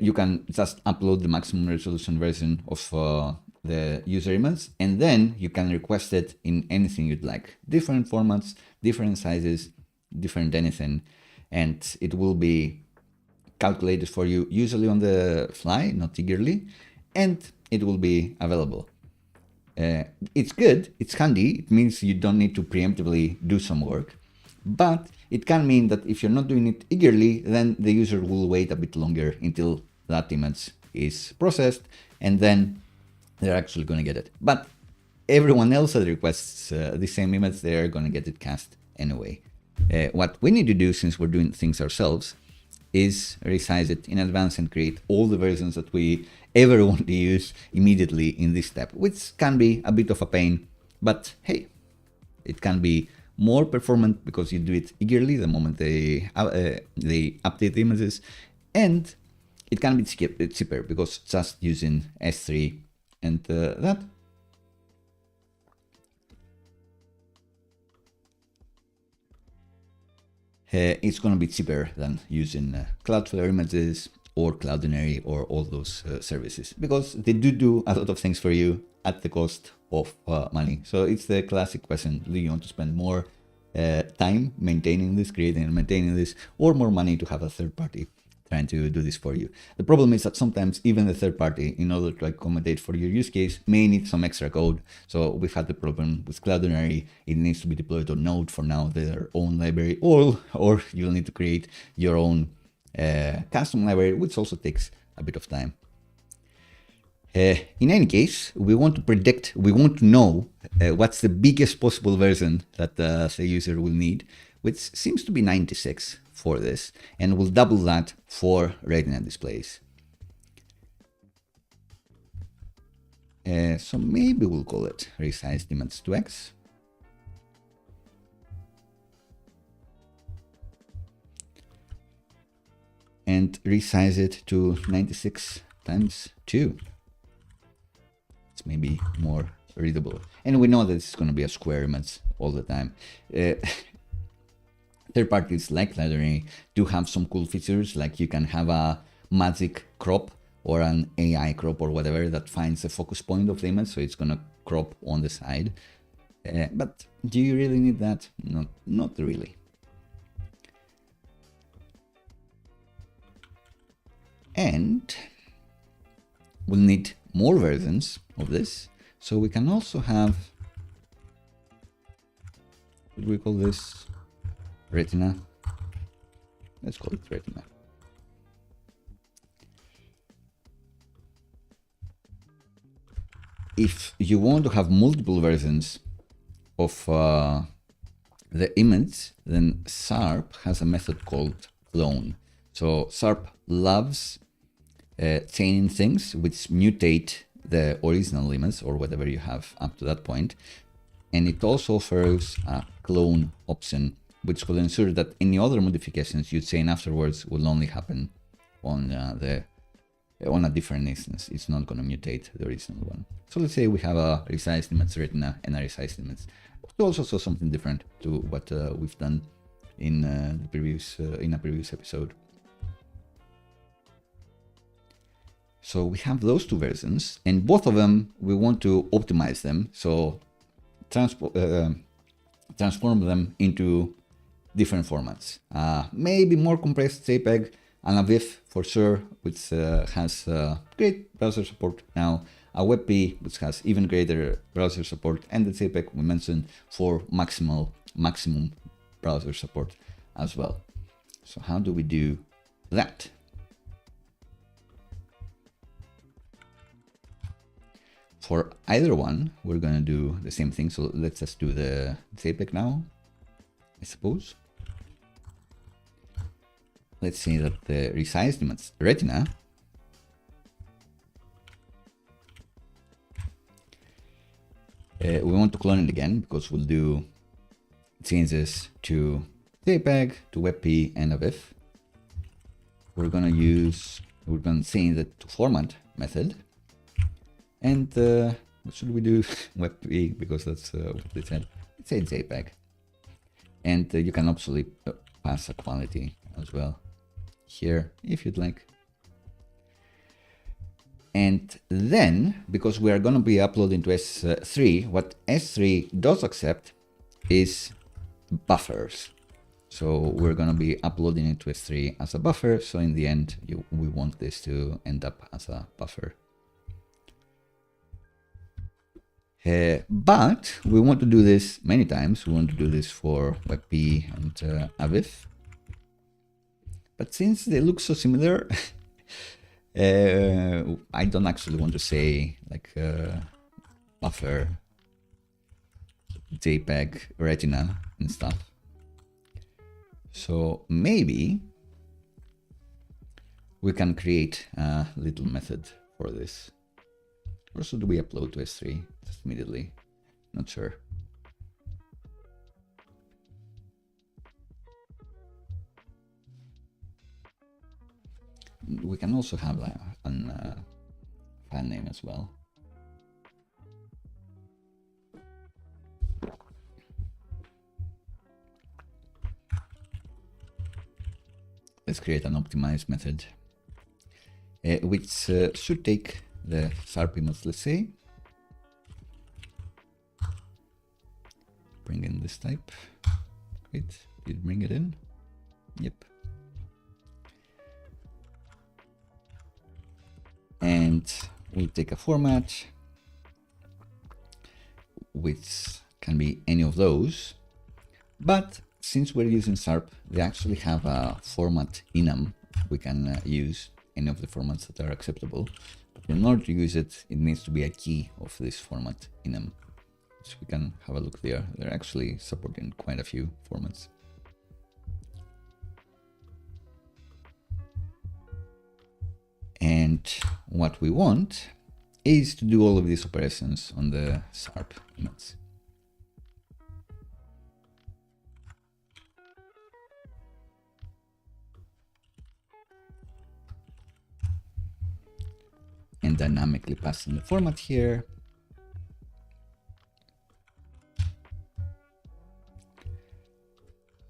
you can just upload the maximum resolution version of the user image, and then you can request it in anything you'd like. Different formats, different sizes, different anything, and it will be calculated for you, usually on the fly, not eagerly, and it will be available. It's good, it's handy, it means you don't need to preemptively do some work, but it can mean that if you're not doing it eagerly, then the user will wait a bit longer until that image is processed, and then they're actually going to get it. But everyone else that requests the same image, they're going to get it cast anyway. What we need to do, since we're doing things ourselves, is resize it in advance and create all the versions that we ever want to use immediately in this step, which can be a bit of a pain, but hey, it can be more performant because you do it eagerly the moment they update the images, and it can be cheaper because just using S3 and that. It's going to be cheaper than using CloudFlare images or Cloudinary or all those services, because they do a lot of things for you at the cost of money. So it's the classic question: do you want to spend more time maintaining this, creating and maintaining this, or more money to have a third party trying to do this for you? The problem is that sometimes even the third party, in order to accommodate for your use case, may need some extra code. So we've had the problem with Cloudinary. It needs to be deployed on Node for now, their own library, or you'll need to create your own custom library, which also takes a bit of time. In any case, we want to predict, we want to know what's the biggest possible version that the user will need, which seems to be 96 for this, and we'll double that for retina displays. So maybe we'll call it resized image 2x. and resize it to 96 times 2. It's maybe more readable. And we know that it's going to be a square image all the time. Third parties like Cloudinary do have some cool features, like you can have a magic crop or an AI crop or whatever that finds the focus point of the image, so it's going to crop on the side. But do you really need that? Not really. And we'll need more versions of this, so we can also have, what do we call this? Retina. Let's call it Retina. If you want to have multiple versions of the image, then SRP has a method called clone. So SRP loves chaining things which mutate the original image or whatever you have up to that point. And it also offers a clone option, which will ensure that any other modifications you chain afterwards will only happen on a different instance. It's not going to mutate the original one. So let's say we have a resized image retina and a resized image. We also saw something different to what we've done in a previous episode. So we have those two versions, and both of them we want to optimize them. So transform them into different formats. Maybe more compressed JPEG, and a VIF for sure, which has great browser support now, a WebP which has even greater browser support, and the JPEG we mentioned for maximum browser support as well. So how do we do that? For either one, we're going to do the same thing. So let's just do the JPEG now, I suppose. Let's say that the resized image retina we want to clone it again because we'll do changes to JPEG, to WebP, and a VIF. We're going to change it to format method. And what should we do? WebP, because that's what they said. Let's say JPEG. And you can actually pass a quality as well here, if you'd like. And then, because we are going to be uploading to S3, what S3 does accept is buffers. So we're going to be uploading it to S3 as a buffer. So in the end, we want this to end up as a buffer. But we want to do this many times. We want to do this for WebP and AVIF. But since they look so similar, I don't actually want to say like buffer, JPEG, retina and stuff. So maybe we can create a little method for this. Or should we upload to S3 just immediately? Not sure. We can also have a file name as well. Let's create an optimized method, which should take the SRP image, let's say. Bring in this type. Great. Did it bring it in? Yep. And we'll take a format, which can be any of those. But since we're using SRP, they actually have a format enum. We can use any of the formats that are acceptable. But in order to use it, it needs to be a key of this format enum. So we can have a look there. They're actually supporting quite a few formats. And what we want is to do all of these operations on the SRP image. and dynamically passing the format here.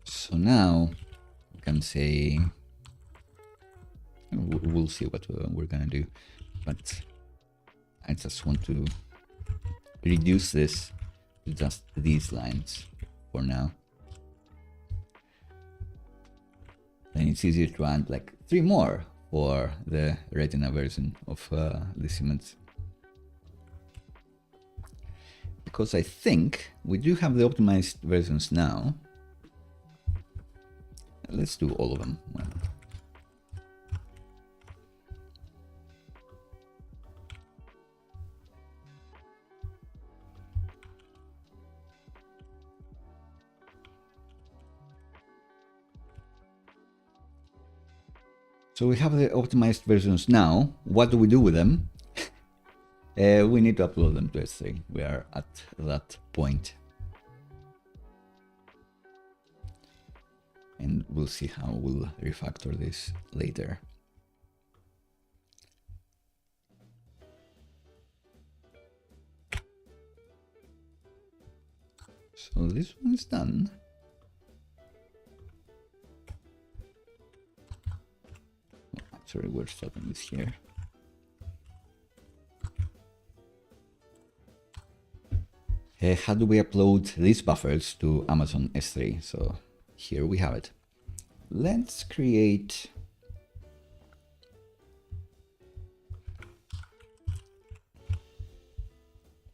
So now we can say, we'll see what we're gonna do, but I just want to reduce this to just these lines for now. Then it's easier to add like 3 more for the Retina version of this image. Because I think we do have the optimized versions now. Let's do all of them. So we have the optimized versions now. What do we do with them? We need to upload them to S3. We are at that point. And we'll see how we'll refactor this later. So this one is done. Sorry, we're stopping this here. How do we upload these buffers to Amazon S3? So here we have it. Let's create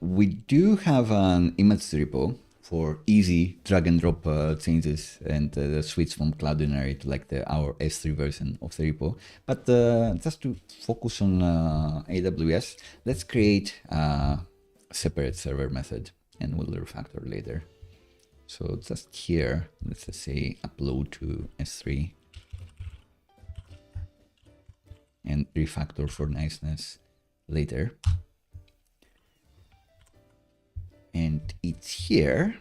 we do have an image repo for easy drag and drop changes and the switch from Cloudinary to like our S3 version of the repo. But just to focus on AWS, let's create a separate server method and we'll refactor later. So just here, let's just say upload to S3 and refactor for niceness later. And it's here.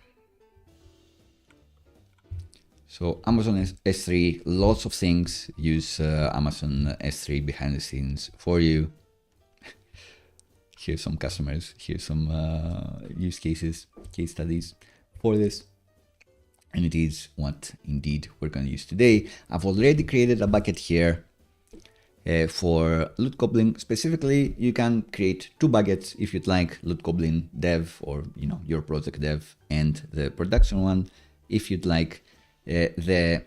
So Amazon S3, lots of things use Amazon S3 behind the scenes for you. Here's some customers, here's some use cases, case studies for this. And it is what indeed we're going to use today. I've already created a bucket here for Loot Goblin. Specifically, you can create 2 buckets if you'd like, Loot Goblin dev or your project dev, and the production one if you'd like. The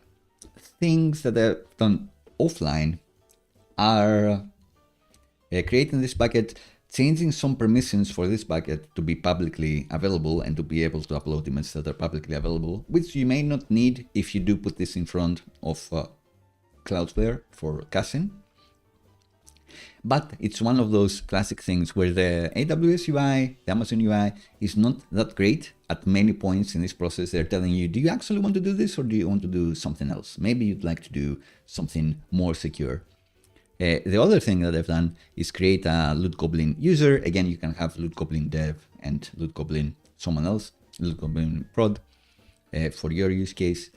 things that are done offline are creating this bucket, changing some permissions for this bucket to be publicly available and to be able to upload images that are publicly available, which you may not need if you do put this in front of CloudFlare for caching. But it's one of those classic things where the AWS UI, the Amazon UI is not that great. At many points in this process, they're telling you, do you actually want to do this or do you want to do something else? Maybe you'd like to do something more secure. The other thing that I've done is create a Loot Goblin user. Again, you can have Loot Goblin dev and Loot Goblin someone else, Loot Goblin prod for your use case.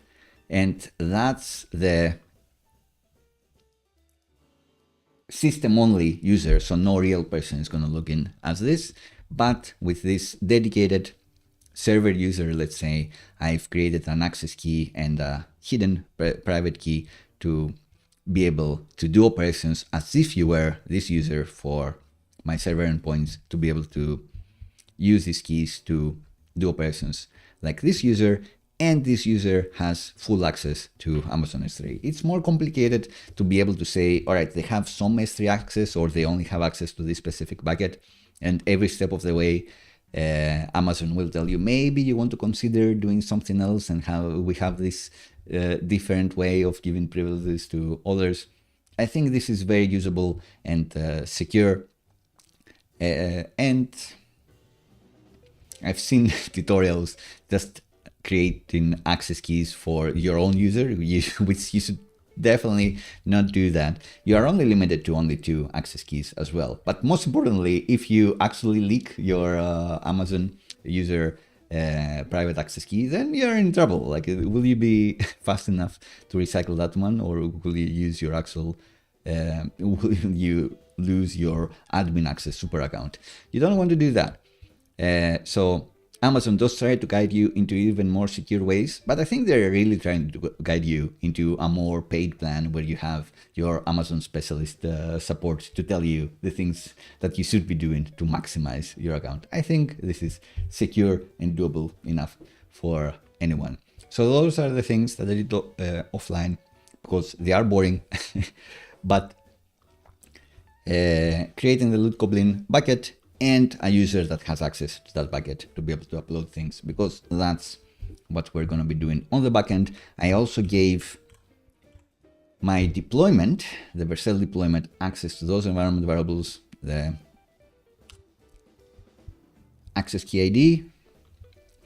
And that's the system-only user, so no real person is going to log in as this. But with this dedicated server user, let's say I've created an access key and a hidden private key to be able to do operations as if you were this user for my server endpoints, to be able to use these keys to do operations like this user. And this user has full access to Amazon S3. It's more complicated to be able to say, all right, they have some S3 access or they only have access to this specific bucket. And every step of the way, Amazon will tell you, maybe you want to consider doing something else, and how we have this different way of giving privileges to others. I think this is very usable and secure. And I've seen tutorials just creating access keys for your own user, which you should definitely not do that. You are only limited to only 2 access keys as well. But most importantly, if you actually leak your Amazon user private access key, then you're in trouble. Like, will you be fast enough to recycle that one, or will you use your actual, will you lose your admin access super account. You don't want to do that. So Amazon does try to guide you into even more secure ways, but I think they're really trying to guide you into a more paid plan where you have your Amazon specialist support to tell you the things that you should be doing to maximize your account. I think this is secure and doable enough for anyone. So those are the things that I did offline because they are boring, but creating the Loot Goblin bucket and a user that has access to that bucket to be able to upload things, because that's what we're going to be doing on the backend. I also gave my deployment, the Vercel deployment, access to those environment variables, the access key ID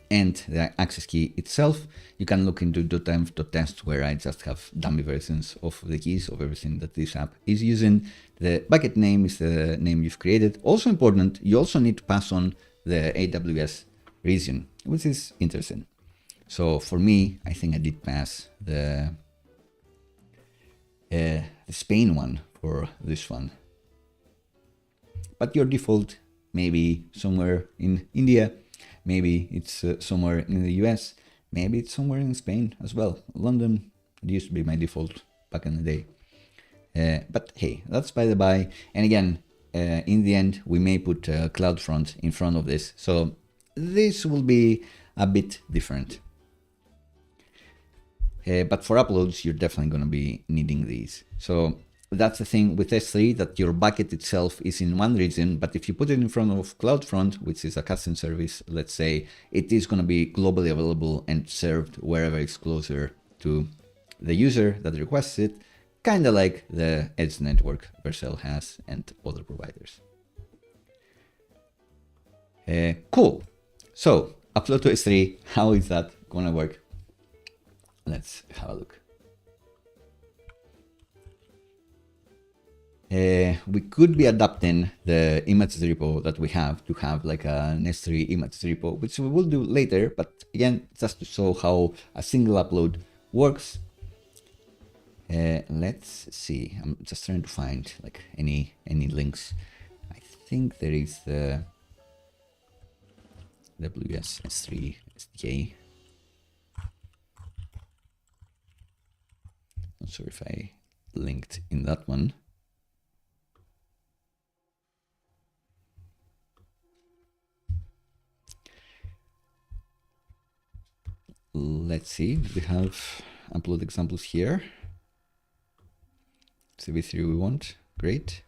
and the access key itself. You can look into .env.test where I just have dummy versions of the keys of everything that this app is using. The bucket name is the name you've created. Also important, you also need to pass on the AWS region, which is interesting. So for me, I think I did pass the Spain one for this one. But your default maybe somewhere in India, maybe it's somewhere in the US, maybe it's somewhere in Spain as well. London, it used to be my default back in the day. But hey, that's by the by. And again, in the end, we may put CloudFront in front of this. So this will be a bit different. But for uploads, you're definitely going to be needing these. So that's the thing with S3, that your bucket itself is in one region, but if you put it in front of CloudFront, which is a custom service, let's say, it is going to be globally available and served wherever it's closer to the user that requests it, kind of like the Edge network Vercel has and other providers. Cool. So upload to S3, how is that going to work? Let's have a look. We could be adapting the images repo that we have to have like an S3 images repo, which we will do later, but again, just to show how a single upload works. Let's see, I'm just trying to find like any links. I think there is the AWS S3 SDK. Not sure if I linked in that one. Let's see, we have upload examples here. CV3 we want, great.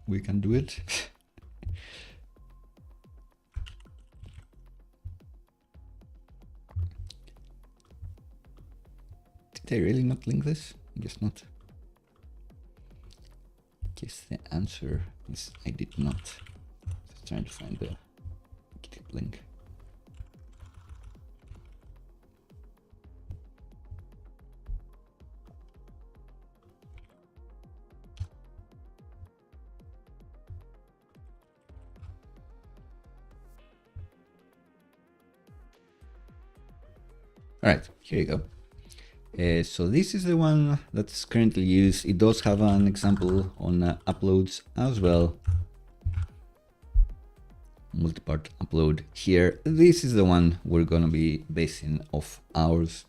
We can do it. Did I really not link this? I guess not. I guess the answer is I did not. Just trying to find the GitHub link. All right, here you go. So this is the one that's currently used. It does have an example on uploads as well. Multi-part upload here. This is the one we're going to be basing off ours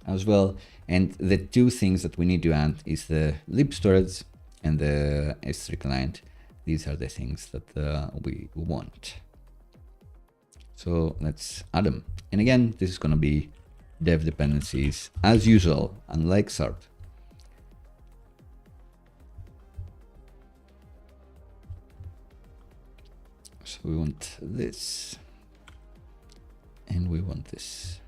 as well. And the two things that we need to add is the lib storage and the S3 client. These are the things that we want. So let's add them. And again, this is going to be dev dependencies as usual, unlike SART. So we want this and we want this.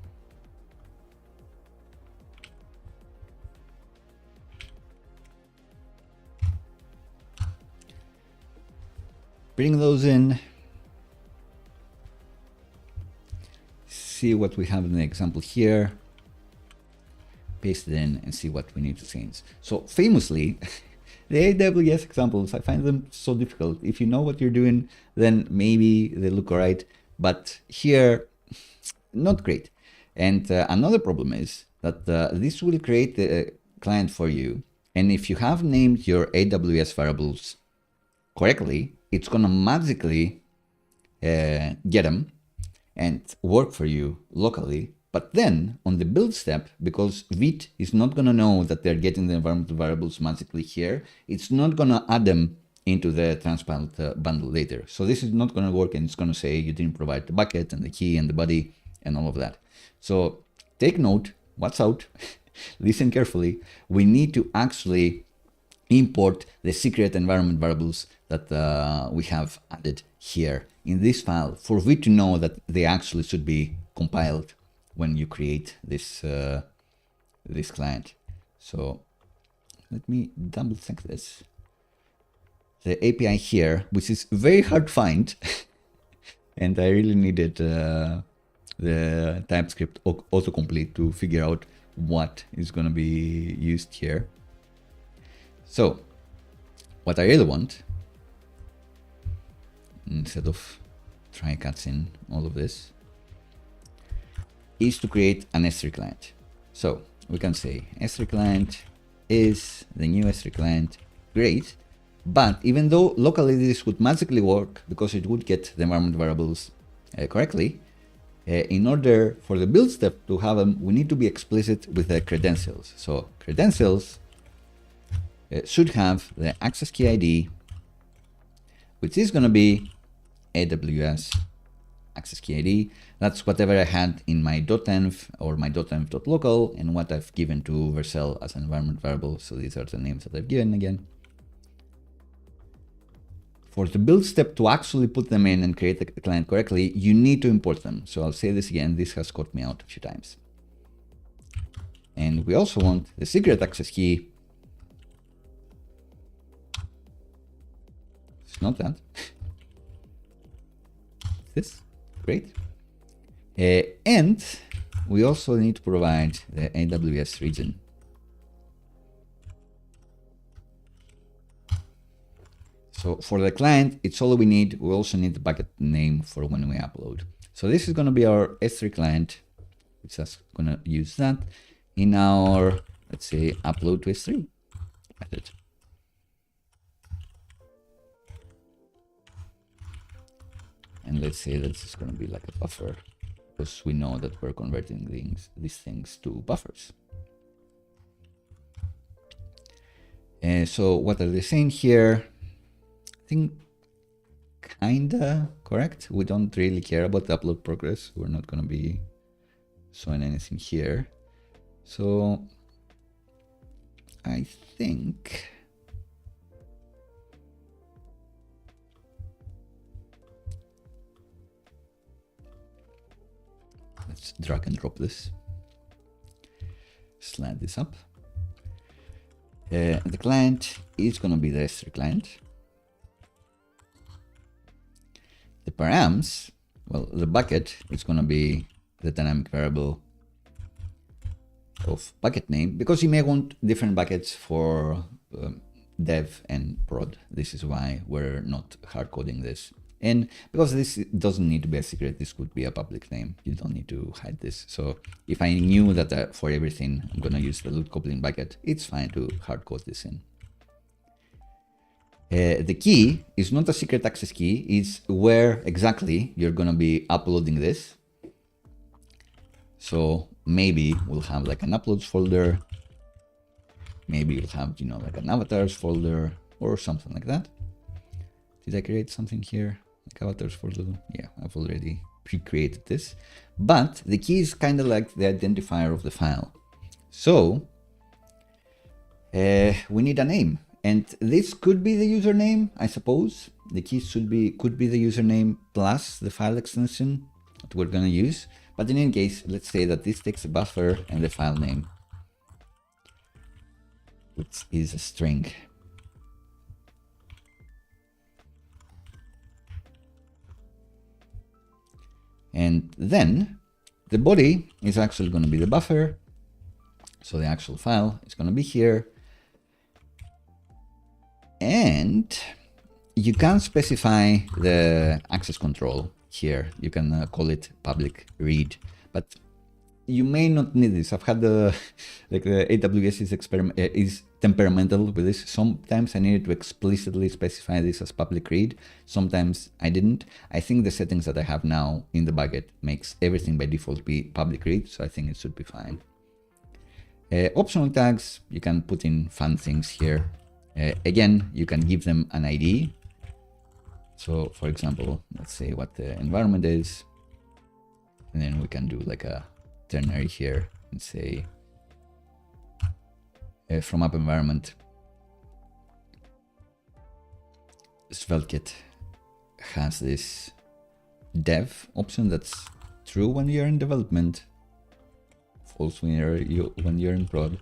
Bring those in. See what we have in the example here, paste it in and see what we need to change. So famously, the AWS examples, I find them so difficult. If you know what you're doing, then maybe they look all right, but here, not great. And another problem is that this will create the client for you And if you have named your AWS variables correctly, it's going to magically get them and work for you locally. But then on the build step, because Vite is not going to know that they're getting the environmental variables magically here, it's not going to add them into the transpiled bundle later. So this is not going to work, and it's going to say you didn't provide the bucket and the key and the body and all of that. So take note, watch out, listen carefully. We need to actually import the secret environment variables that we have added here in this file for Vite to know that they actually should be compiled when you create this this client. So let me double check this. The API here, which is very hard to find, and I really needed the TypeScript autocomplete to figure out what is going to be used here. So what I really want, instead of try catching all of this, is to create an S3 client. So we can say S3 client is the new S3 client. Great. But even though locally this would magically work because it would get the environment variables correctly, in order for the build step to have them, we need to be explicit with the credentials. So credentials should have the access key ID, which is going to be AWS access key ID. That's whatever I had in my .env or my .env.local and what I've given to Vercel as an environment variable. So these are the names that I've given again. For the build step to actually put them in and create the client correctly, you need to import them. So I'll say this again, this has caught me out a few times. And we also want the secret access key. It's not that. This, great. And we also need to provide the AWS region. So for the client, it's all we need. We also need the bucket name for when we upload. So this is going to be our S3 client, which is going to use that in our, let's say, upload to S3 method. And let's say that this is going to be like a buffer, because we know that we're converting these things to buffers. So what are they saying here? I think kinda correct. We don't really care about the upload progress. We're not going to be showing anything here. So I think let's drag and drop this. Slide this up. The client is going to be the S3 client. The params, well, the bucket is going to be the dynamic variable of bucket name, because you may want different buckets for dev and prod. This is why we're not hard coding this. And because this doesn't need to be a secret, this could be a public name. You don't need to hide this. So if I knew that for everything I'm going to use the loot Goblin bucket, it's fine to hard code this in. The key is not a secret access key, it's where exactly you're going to be uploading this. So maybe we'll have like an uploads folder. Maybe you'll have, you know, like an avatars folder or something like that. Did I create something here? Like avatars folder? Yeah, I've already pre-created this. But the key is kind of like the identifier of the file. So we need a name. And this could be the username, I suppose. The key could be the username plus the file extension that we're going to use. But in any case, let's say that this takes a buffer and the file name, which is a string. And then the body is actually going to be the buffer. So the actual file is going to be here. And you can specify the access control here. You can call it public read, but you may not need this. I've had the AWS is temperamental with this. Sometimes I needed to explicitly specify this as public read. Sometimes I didn't. I think the settings that I have now in the bucket makes everything by default be public read, so I think it should be fine. Optional tags, you can put in fun things here. Again, you can give them an ID. So for example, let's say what the environment is, and then we can do like a ternary here and say from app environment, SvelteKit has this dev option that's true when you're in development, false when you're in prod.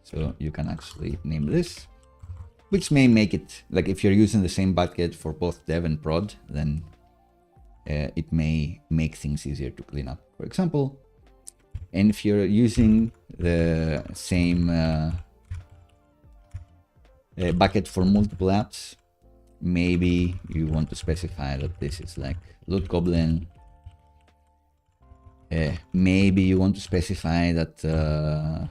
So you can actually name this, which may make it like if you're using the same bucket for both dev and prod, then it may make things easier to clean up, for example. And if you're using the same bucket for multiple apps, maybe you want to specify that this is like loot Goblin. Maybe you want to specify that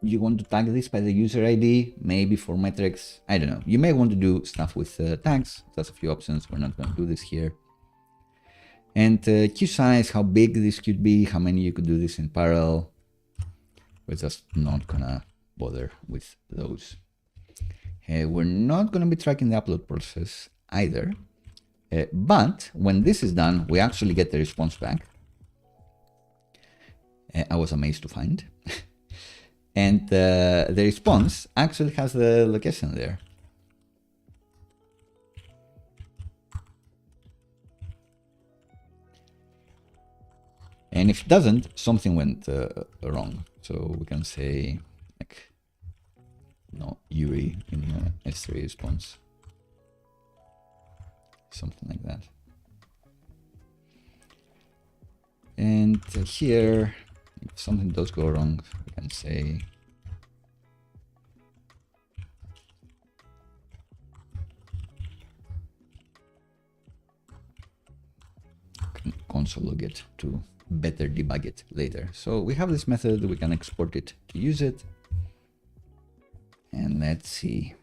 you want to tag this by the user ID, maybe for metrics. I don't know. You may want to do stuff with tags. That's a few options. We're not going to do this here. And queue size, how big this could be, how many you could do this in parallel. We're just not gonna bother with those. We're not gonna be tracking the upload process either. But when this is done, we actually get the response back. I was amazed to find. And the response actually has the location there. And if it doesn't, something went wrong. So we can say like no URI in S3 response, something like that. And here, if something does go wrong, we can say console log it to better debug it later. So we have this method, we can export it to use it. And let's see.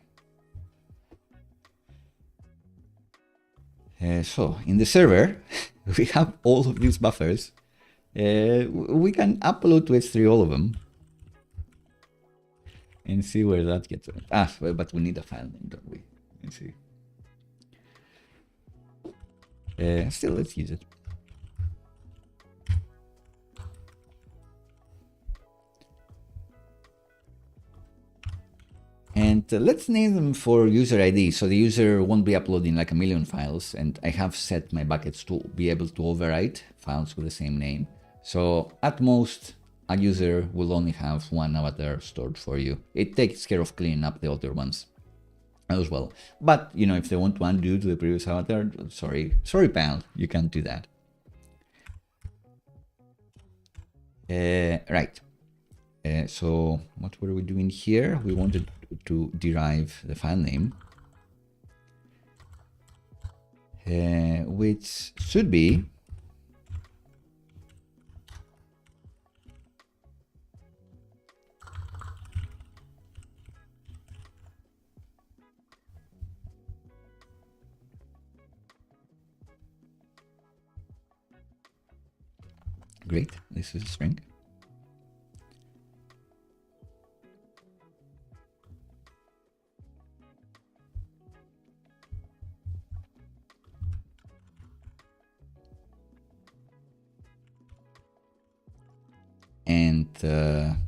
So in the server, we have all of these buffers. We can upload to S3 all of them and see where that gets. But we need a file name, don't we? Let's see. Still, let's use it. And let's name them for user ID, so the user won't be uploading like a million files. And I have set my buckets to be able to overwrite files with the same name. So at most, a user will only have one avatar stored for you. It takes care of cleaning up the other ones as well. But you know, if they want to undo to the previous avatar, sorry pal, you can't do that. Right. So what were we doing here? We wanted to derive the file name, which should be great. This is a string. And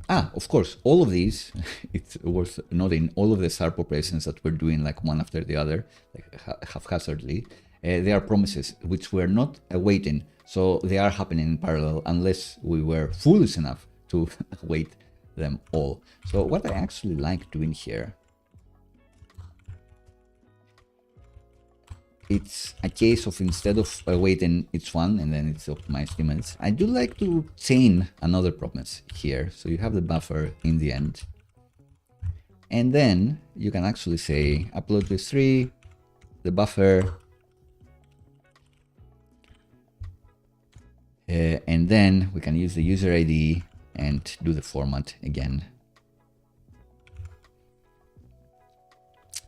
of course, all of these, it's worth noting, all of the SARP operations that we're doing like one after the other, like haphazardly, they are promises which we're not awaiting. So they are happening in parallel unless we were foolish enough to await them all. So what I actually like doing here, it's a case of instead of awaiting each one and then it's optimized limits, I do like to chain another promise here. So you have the buffer in the end. And then you can actually say upload to S3, the buffer, And then we can use the user ID and do the format again.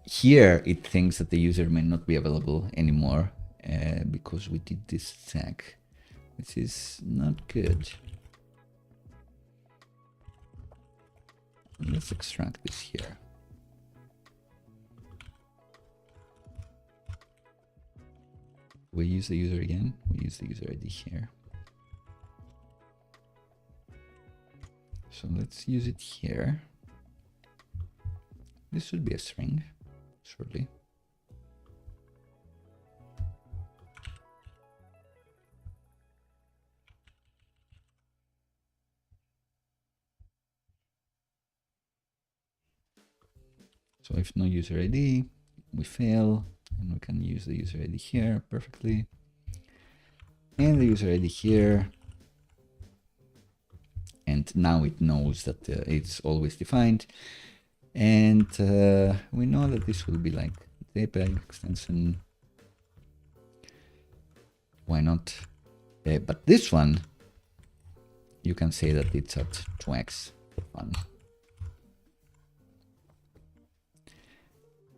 Here it thinks that the user may not be available anymore because we did this tag, which is not good. Let's extract this here. We use the user again. We use the user ID here. So let's use it here. This should be a string, shortly. So if no user ID, we fail, and we can use the user ID here perfectly. And the user ID here. And now it knows that it's always defined. And we know that this will be like JPEG extension. Why not? But this one, you can say that it's at 2x for fun.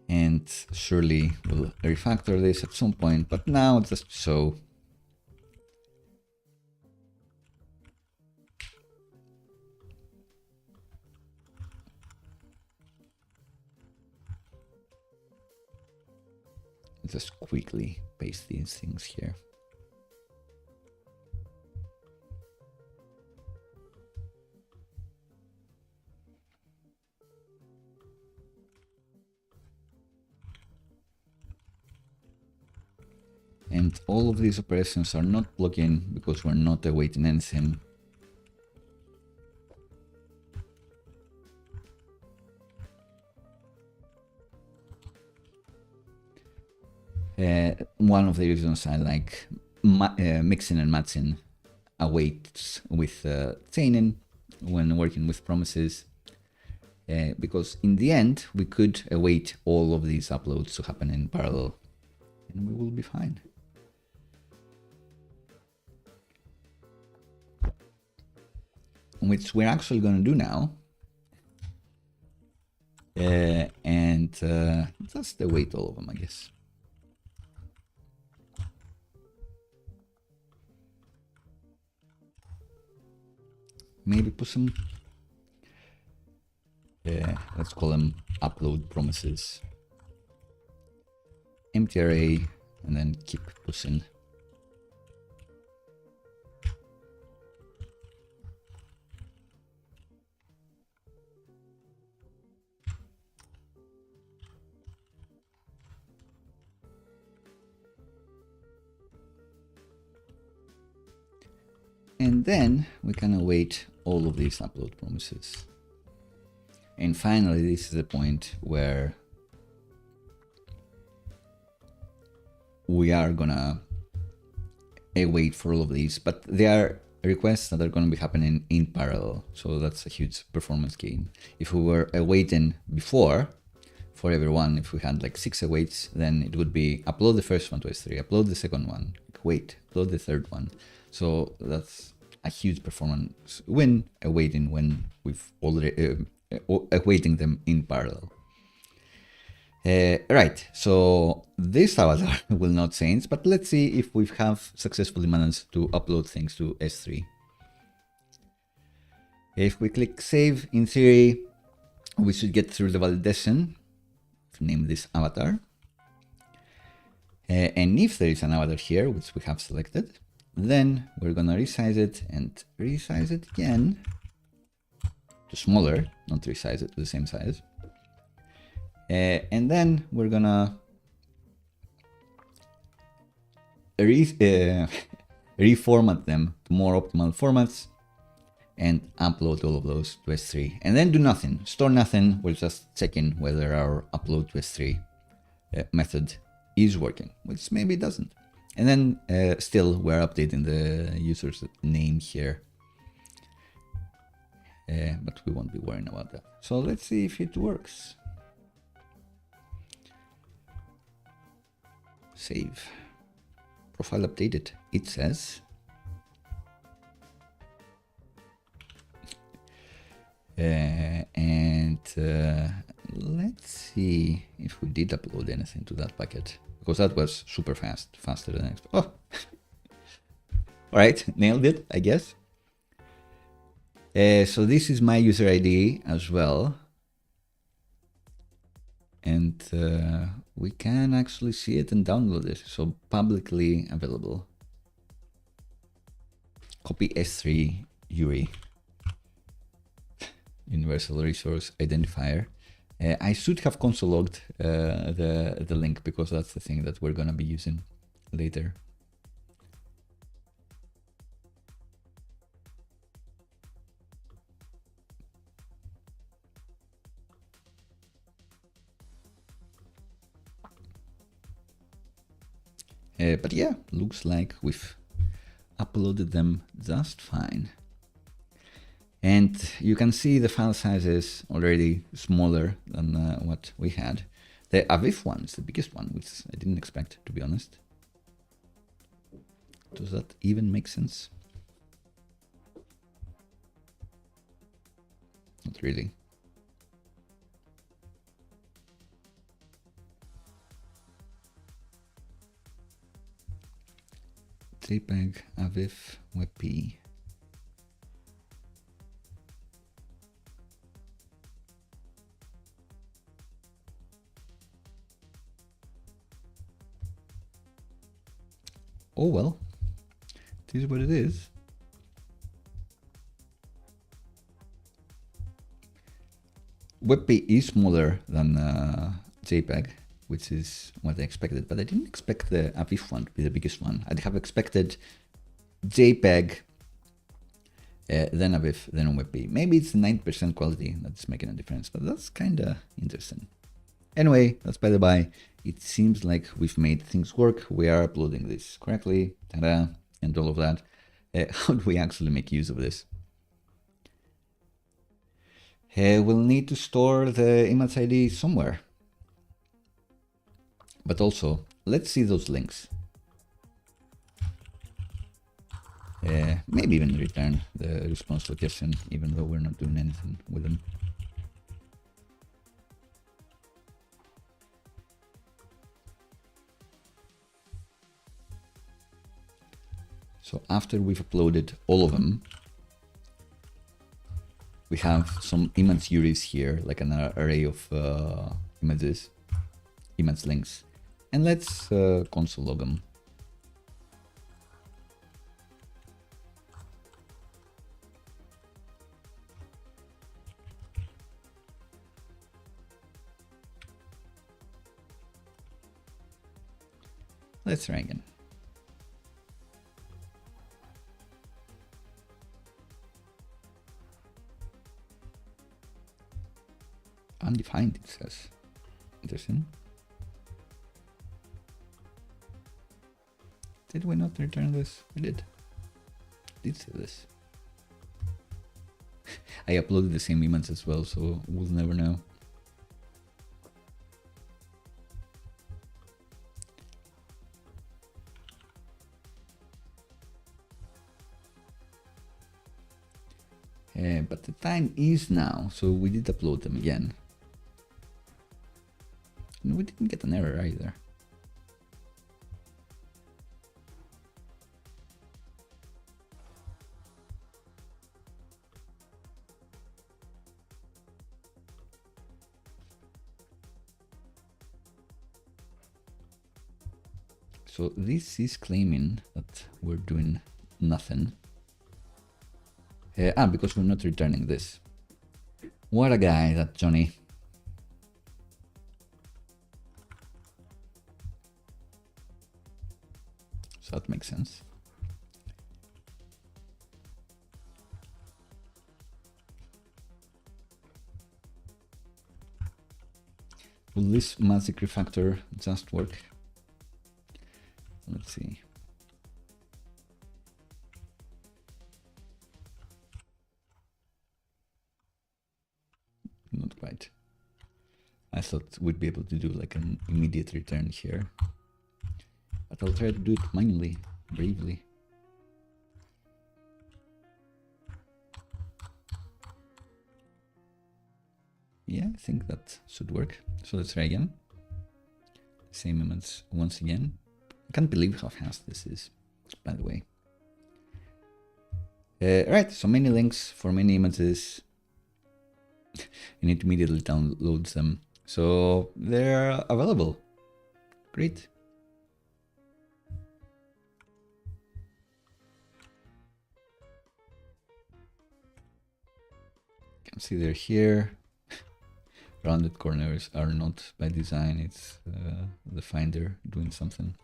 And surely we'll refactor this at some point, but now just so. Just quickly paste these things here. And all of these operations are not blocking because we're not awaiting anything. One of the reasons I like mixing and matching awaits with chaining when working with promises, because in the end we could await all of these uploads to happen in parallel and we will be fine. Which we're actually going to do now. And just await all of them, I guess. Maybe put some, let's call them upload promises. Empty array, and then keep pushing. And then we can await all of these upload promises. And finally, this is the point where we are gonna await for all of these, but they are requests that are gonna be happening in parallel. So that's a huge performance gain. If we were awaiting before for everyone, if we had like 6 awaits, then it would be upload the first one to S3, upload the second one, wait, upload the third one. So that's a huge performance win awaiting when we've already awaiting them in parallel. Right, so this avatar will not change, but let's see if we have successfully managed to upload things to S3. If we click save, in theory, we should get through the validation to name this avatar. And if there is an avatar here, which we have selected, then we're gonna resize it and resize it again to smaller, not resize it to the same size. And then we're gonna reformat them to more optimal formats and upload all of those to S3. And then do nothing, store nothing, we're just checking whether our upload to S3 method is working, which maybe it doesn't. And then still we're updating the user's name here. But we won't be worrying about that. So let's see if it works. Save. Profile updated. It says And let's see if we did upload anything to that bucket, because that was super fast, faster than expected. Oh, all right, nailed it, I guess. So this is my user ID as well. And we can actually see it and download it. So publicly available. Copy S3 URI. Universal Resource Identifier. I should have console logged the link, because that's the thing that we're gonna be using later. But yeah, looks like we've uploaded them just fine. And you can see the file size is already smaller than what we had. The Aviv one is the biggest one, which I didn't expect, to be honest. Does that even make sense? Not really. JPEG, Aviv, WebP. Oh well, this is what it is. WebP is smaller than JPEG, which is what I expected, but I didn't expect the Aviv one to be the biggest one. I'd have expected JPEG, then Aviv, then WebP. Maybe it's 9% quality that's making a difference, but that's kind of interesting. Anyway, that's by the by. It seems like we've made things work. We are uploading this correctly, ta-da, and all of that. How do we actually make use of this? We'll need to store the image ID somewhere. But also, let's see those links. Maybe even return the response location, even though we're not doing anything with them. So after we've uploaded all of them, we have some image URIs here, like an array of images, image links. And let's console log them. Let's try again. Undefined, it says. Interesting. Did we not return this? We did. Did say this. I uploaded the same image as well, so we'll never know. But the time is now, so we did upload them again. And we didn't get an error either. So this is claiming that we're doing nothing. Because we're not returning this. What a guy, that Johnny. So that makes sense. Will this magic refactor just work? Let's see. Not quite. I thought we'd be able to do like an immediate return here. But I'll try to do it manually, bravely. yeah, I think that should work. So let's try again. Same image once again. I can't believe how fast this is, by the way. Right, so many links for many images. And it immediately downloads them. So they're available. Great. You can see they're here. Rounded corners are not by design. It's the Finder doing something.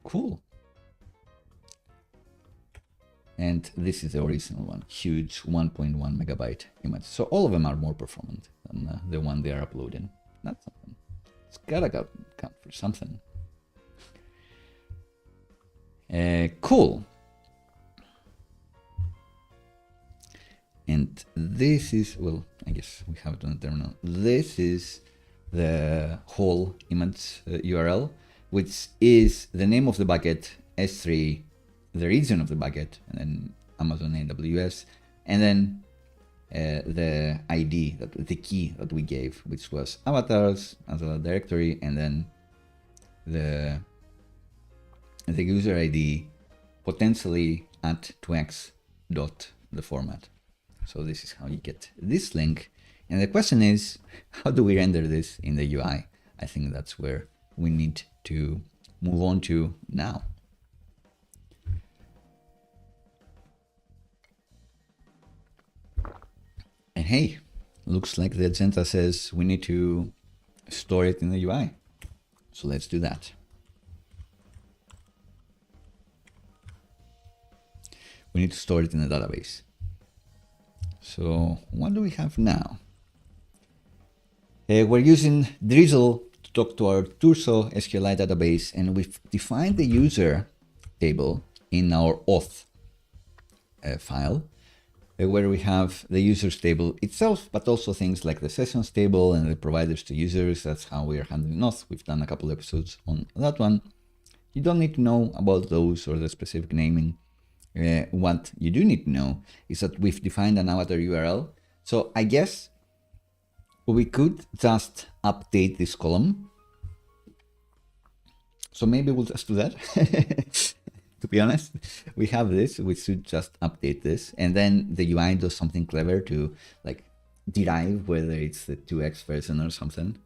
Cool. And this is the original one, huge 1.1 megabyte image. So all of them are more performant than the one they are uploading. That's something. It's gotta count for something. Cool. And this is, well, I guess we have it on the terminal. This is the whole image URL, which is the name of the bucket, S3, the region of the bucket, and then Amazon AWS, and then the ID, the key that we gave, which was avatars as a directory, and then the user ID potentially at 2x dot the format. So this is how you get this link. And the question is, how do we render this in the UI? I think that's where we need to move on to now. And hey, looks like the agenda says we need to store it in the UI. So let's do that. We need to store it in the database. So what do we have now? We're using Drizzle to talk to our Turso SQLite database, and we've defined the user table in our auth file, where we have the users table itself, but also things like the sessions table and the providers to users. That's how we are handling auth. We've done a couple episodes on that one. You don't need to know about those or the specific naming. What you do need to know is that we've defined an avatar URL. So I guess we could just update this column. So maybe we'll just do that. To be honest, we have this, we should just update this, and then the UI does something clever to like derive whether it's the 2x version or something.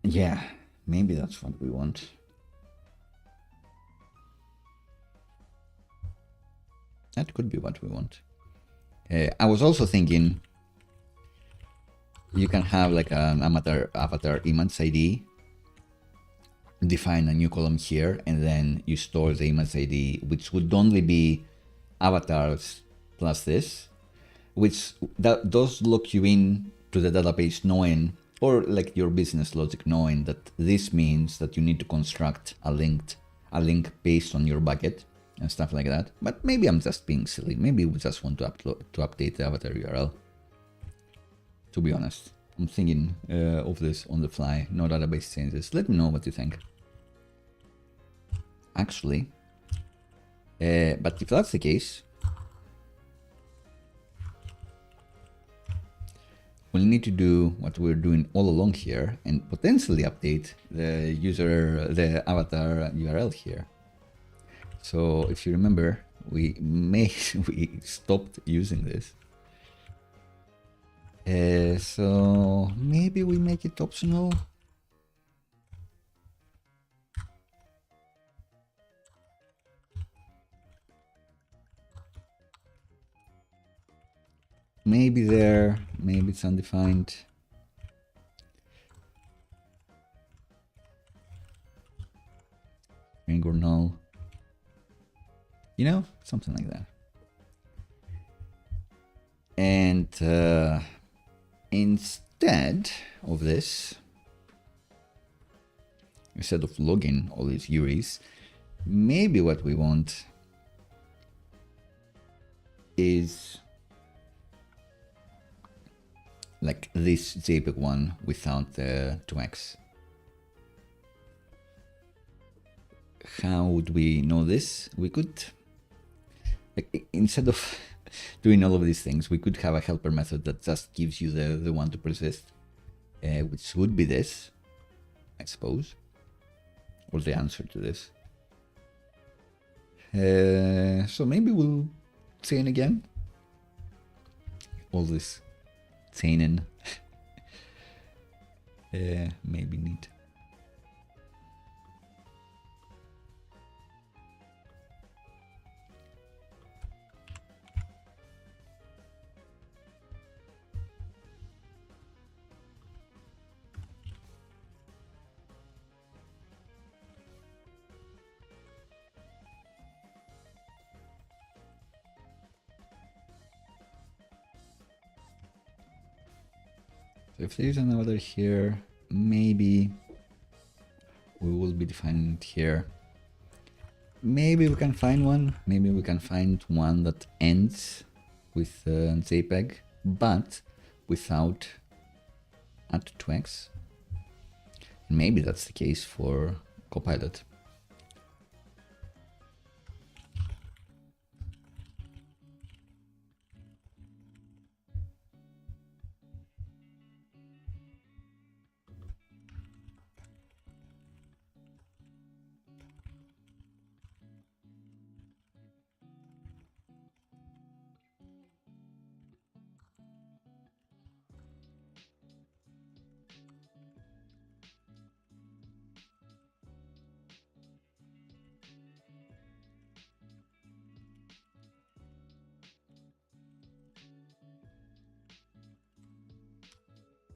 Yeah, maybe that's what we want. That could be what we want. I was also thinking you can have like an avatar image ID, define a new column here, and then you store the image ID, which would only be avatars plus this, which that does lock you in to the database knowing, or like your business logic knowing that this means that you need to construct a link based on your bucket and stuff like that. But maybe I'm just being silly. Maybe we just want to update the avatar URL. To be honest, I'm thinking of this on the fly, no database changes. Let me know what you think. Actually, but if that's the case, we'll need to do what we're doing all along here and potentially update the avatar URL here. So if you remember, we stopped using this. So maybe we make it optional. Maybe there, maybe it's undefined. String or null. You know, something like that. And instead of this, instead of logging all these URIs, maybe what we want is like this JPEG one without the 2x. How would we know this? We could, like, instead of doing all of these things. We could have a helper method that just gives you the one to persist, which would be this, I suppose, or the answer to this. So maybe we'll chain again. All this chaining maybe need. So if there is an order here, maybe we will be defining it here. Maybe we can find one. Maybe we can find one that ends with JPEG, but without @2x. Maybe that's the case for Copilot.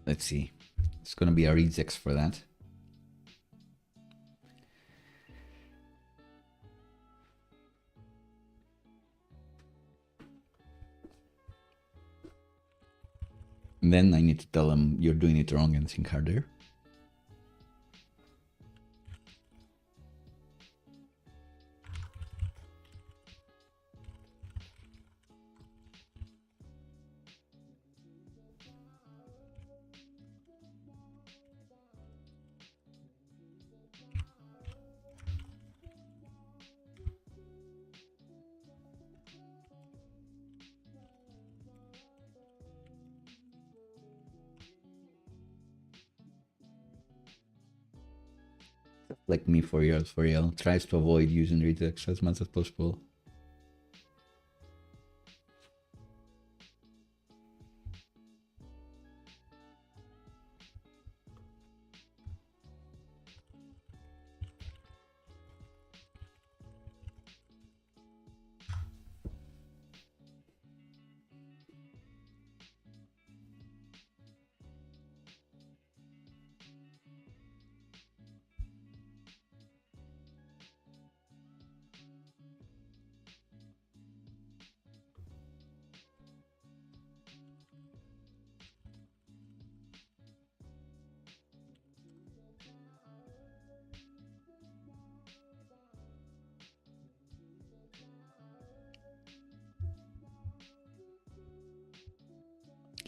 Let's see. It's going to be a regex for that. And then I need to tell them you're doing it wrong and think harder. Like me for real, tries to avoid using regex as much as possible.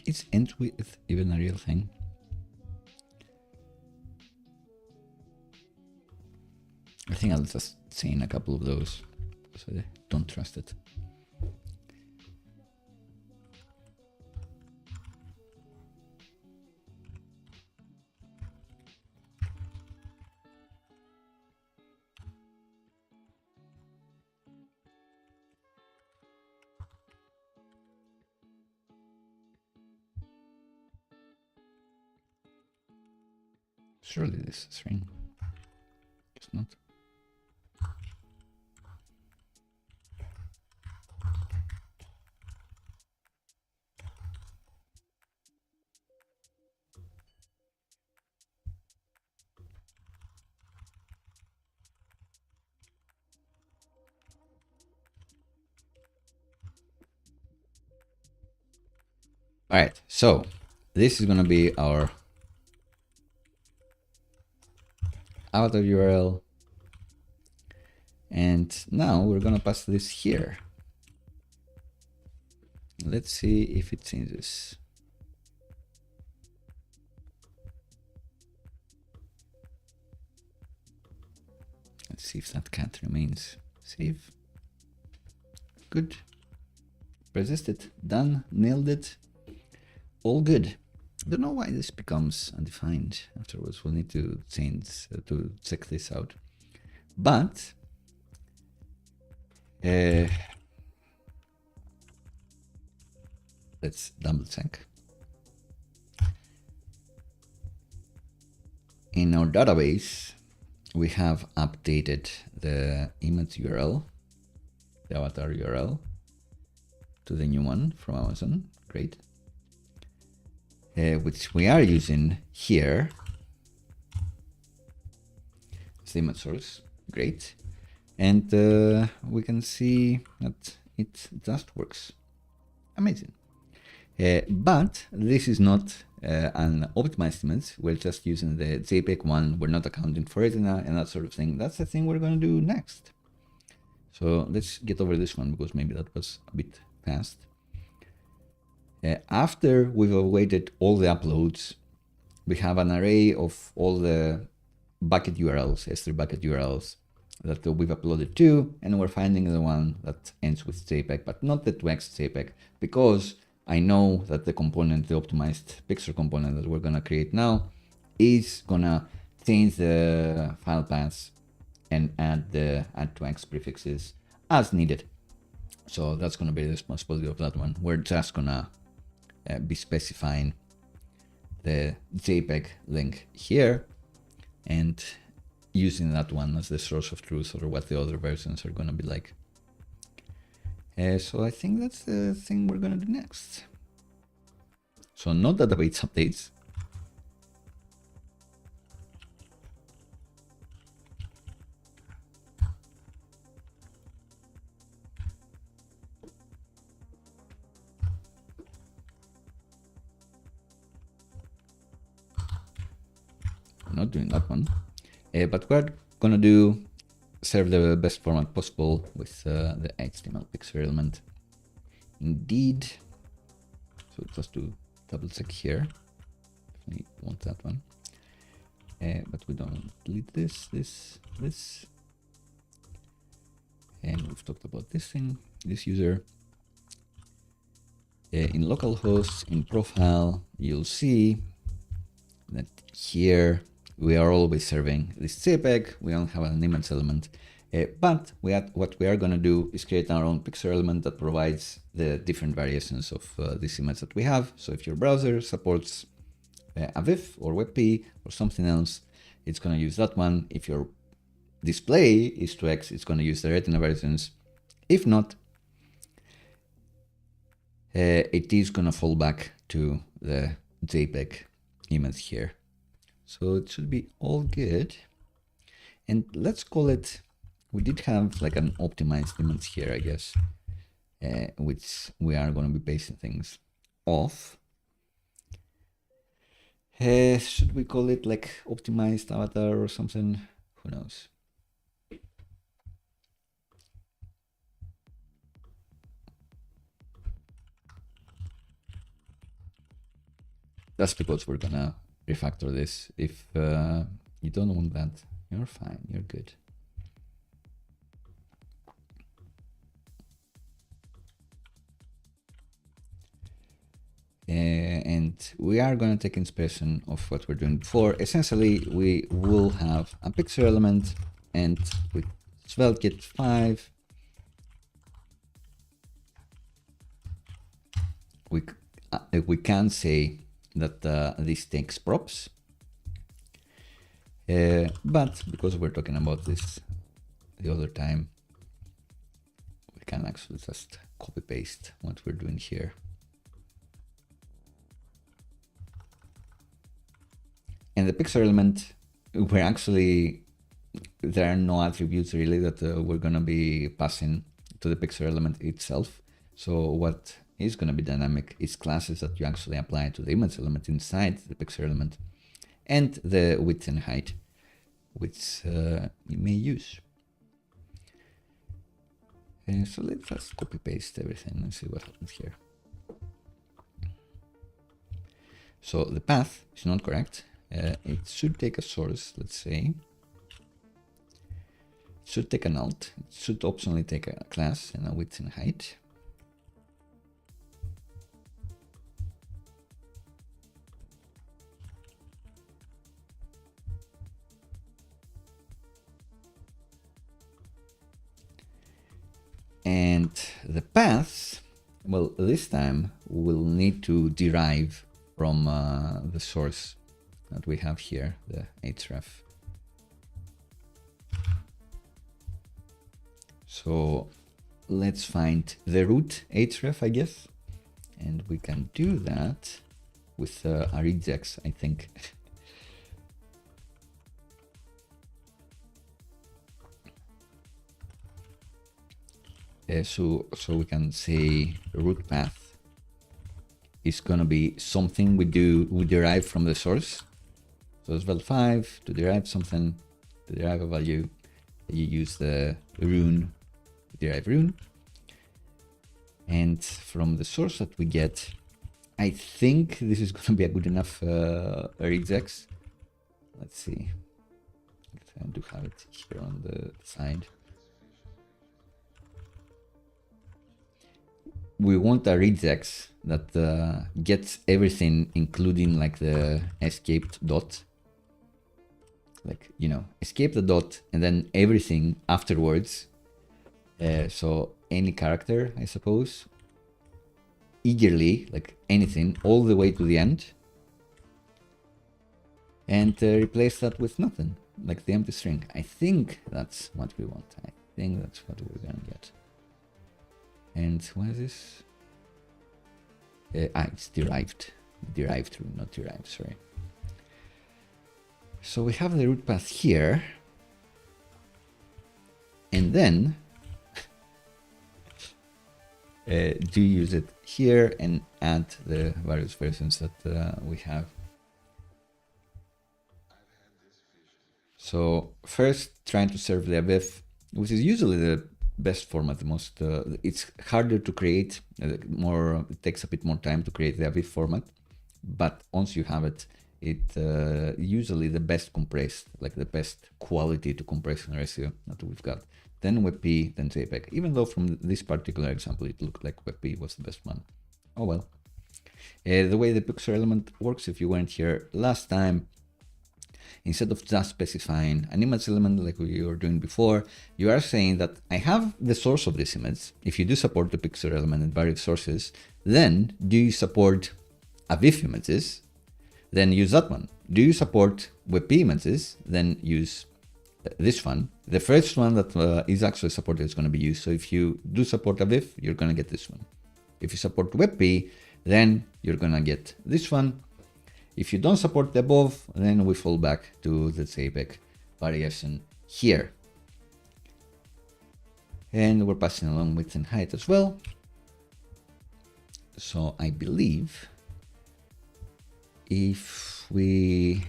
Is end with even a real thing? I think I'll just say in a couple of those because I don't trust it. Surely this is string. It's not. All right, so this is going to be our avatar URL. And now we're going to pass this here. Let's see if it changes. Let's see if that cat remains safe. Good. Persisted, done, nailed it. All good. Don't know why this becomes undefined. Afterwards, we'll need to change to check this out. But let's double check. In our database, we have updated the image URL, the avatar URL, to the new one from Amazon. Great. Which we are using here. It's the image source. Great. And we can see that it just works. Amazing. But this is not an optimized image. We're just using the JPEG one. We're not accounting for Retina and that sort of thing. That's the thing we're going to do next. So let's get over this one because maybe that was a bit fast. After we've awaited all the uploads, we have an array of all the bucket URLs, S3 bucket URLs that we've uploaded to, and we're finding the one that ends with JPEG, but not the 2x JPEG, because I know that the component, the optimized picture component that we're going to create now, is going to change the file paths and add the add 2x prefixes as needed. So that's going to be the responsibility of that one. We're just going to be specifying the JPEG link here and using that one as the source of truth or what the other versions are going to be like. So I think that's the thing we're going to do next. So no database updates. We're not doing that one. But we're going to do serve the best format possible with the HTML picture element. Indeed. So just to double check here. We want that one. But we don't delete this. And we've talked about this thing, this user. In localhost, in profile, you'll see that here we are always serving this JPEG. We don't have an image element, but what we are going to do is create our own picture element that provides the different variations of this image that we have. So if your browser supports a VIF or WebP or something else, it's going to use that one. If your display is 2x, it's going to use the Retina versions. If not, it is going to fall back to the JPEG image here. So it should be all good. And let's call it, we did have like an optimized image here, I guess, which we are going to be basing things off. Should we call it like optimized avatar or something? Who knows? That's because we're gonna refactor this. If you don't want that, you're fine, you're good. And we are going to take inspiration of what we're doing before. Essentially, we will have a picture element, and with SvelteKit 5, we can say that this takes props. But because we're talking about this the other time, we can actually just copy paste what we're doing here. And the picture element, we're actually, there are no attributes really that we're going to be passing to the picture element itself. So what is going to be dynamic is classes that you actually apply to the image element inside the picture element, and the width and height, which you may use. So let's just copy paste everything and see what happens here. So the path is not correct. It should take a source, let's say. It should take an alt. It should optionally take a class and a width and height. And the paths, well, this time we'll need to derive from the source that we have here, the href. So let's find the root href, I guess. And we can do that with a regex, I think. So we can say root path is gonna be something we derive from the source. So Svelte 5 to derive something, to derive a value, you use the rune, derive rune. And from the source that we get, I think this is gonna be a good enough regex. Let's see. I do have it here on the side. We want a regex that gets everything, including like the escaped dot. Like, you know, escape the dot and then everything afterwards. So any character, I suppose, eagerly, like anything, all the way to the end. And replace that with nothing, like the empty string. I think that's what we want. I think that's what we're gonna get. And what is this? It's derived. Derived rune, not derived, sorry. So we have the root path here. And then do use it here and add the various versions that we have. So first, trying to serve the above, which is usually the best format, the most it's harder to create, it takes a bit more time to create the AVIF format, but once you have it, usually the best compressed, like the best quality to compression ratio that we've got. Then WebP, then JPEG, even though from this particular example it looked like WebP was the best one. Oh well. The way the picture element works, if you weren't here last time, instead of just specifying an image element like we were doing before, you are saying that I have the source of this image. If you do support the picture element in various sources, then do you support AVIF images? Then use that one. Do you support WebP images? Then use this one. The first one that is actually supported is going to be used. So if you do support AVIF, you're going to get this one. If you support WebP, then you're going to get this one. If you don't support the above, then we fall back to the JPEG variation here. And we're passing along width and height as well. So I believe if we